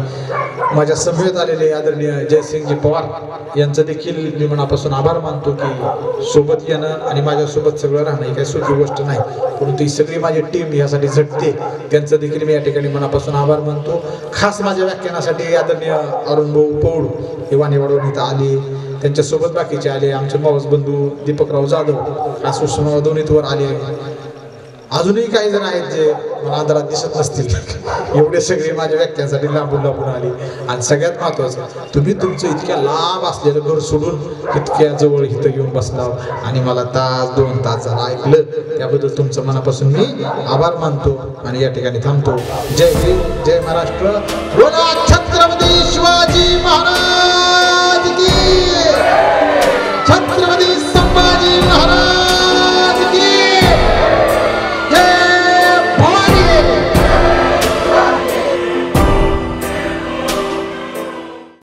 माझ्या समवेत आलेले आदरणीय जयसिंगजी पवार यांचं देखील मी मनापासून आभार मानतो की सोबत येणं आणि माझ्यासोबत सगळं राहणं ही काही सोपी गोष्ट नाही, परंतु ही सगळी माझी टीम यासाठी झटते, त्यांचं देखील मी या ठिकाणी मनापासून आभार मानतो. खास माझ्या व्याख्यानासाठी आदरणीय अरुणभाऊ पौड हे वाणीवाडून इथं आले, त्यांच्यासोबत बाकीचे आले, आमचे मावस बंधू दीपकराव जाधव सुषमा दोन्हीवर आले, अजूनही काही जण आहेत जे मला आदरात दिसत नसतील. एवढे सगळे माझ्या व्याख्यानासाठी लांबून आले. आणि सगळ्यात महत्त्वाचं, तुम्ही तुमचं इतक्या लांब असलेलं घर सोडून इतक्या जवळ इथं येऊन बसला आणि मला तास 2 तास झाला ऐकलं, त्याबद्दल तुमचं मनापासून मी आभार मानतो आणि या ठिकाणी थांबतो. जय हिंद, जय महाराष्ट्र, बोला छत्रपती शिवाजी महाराज.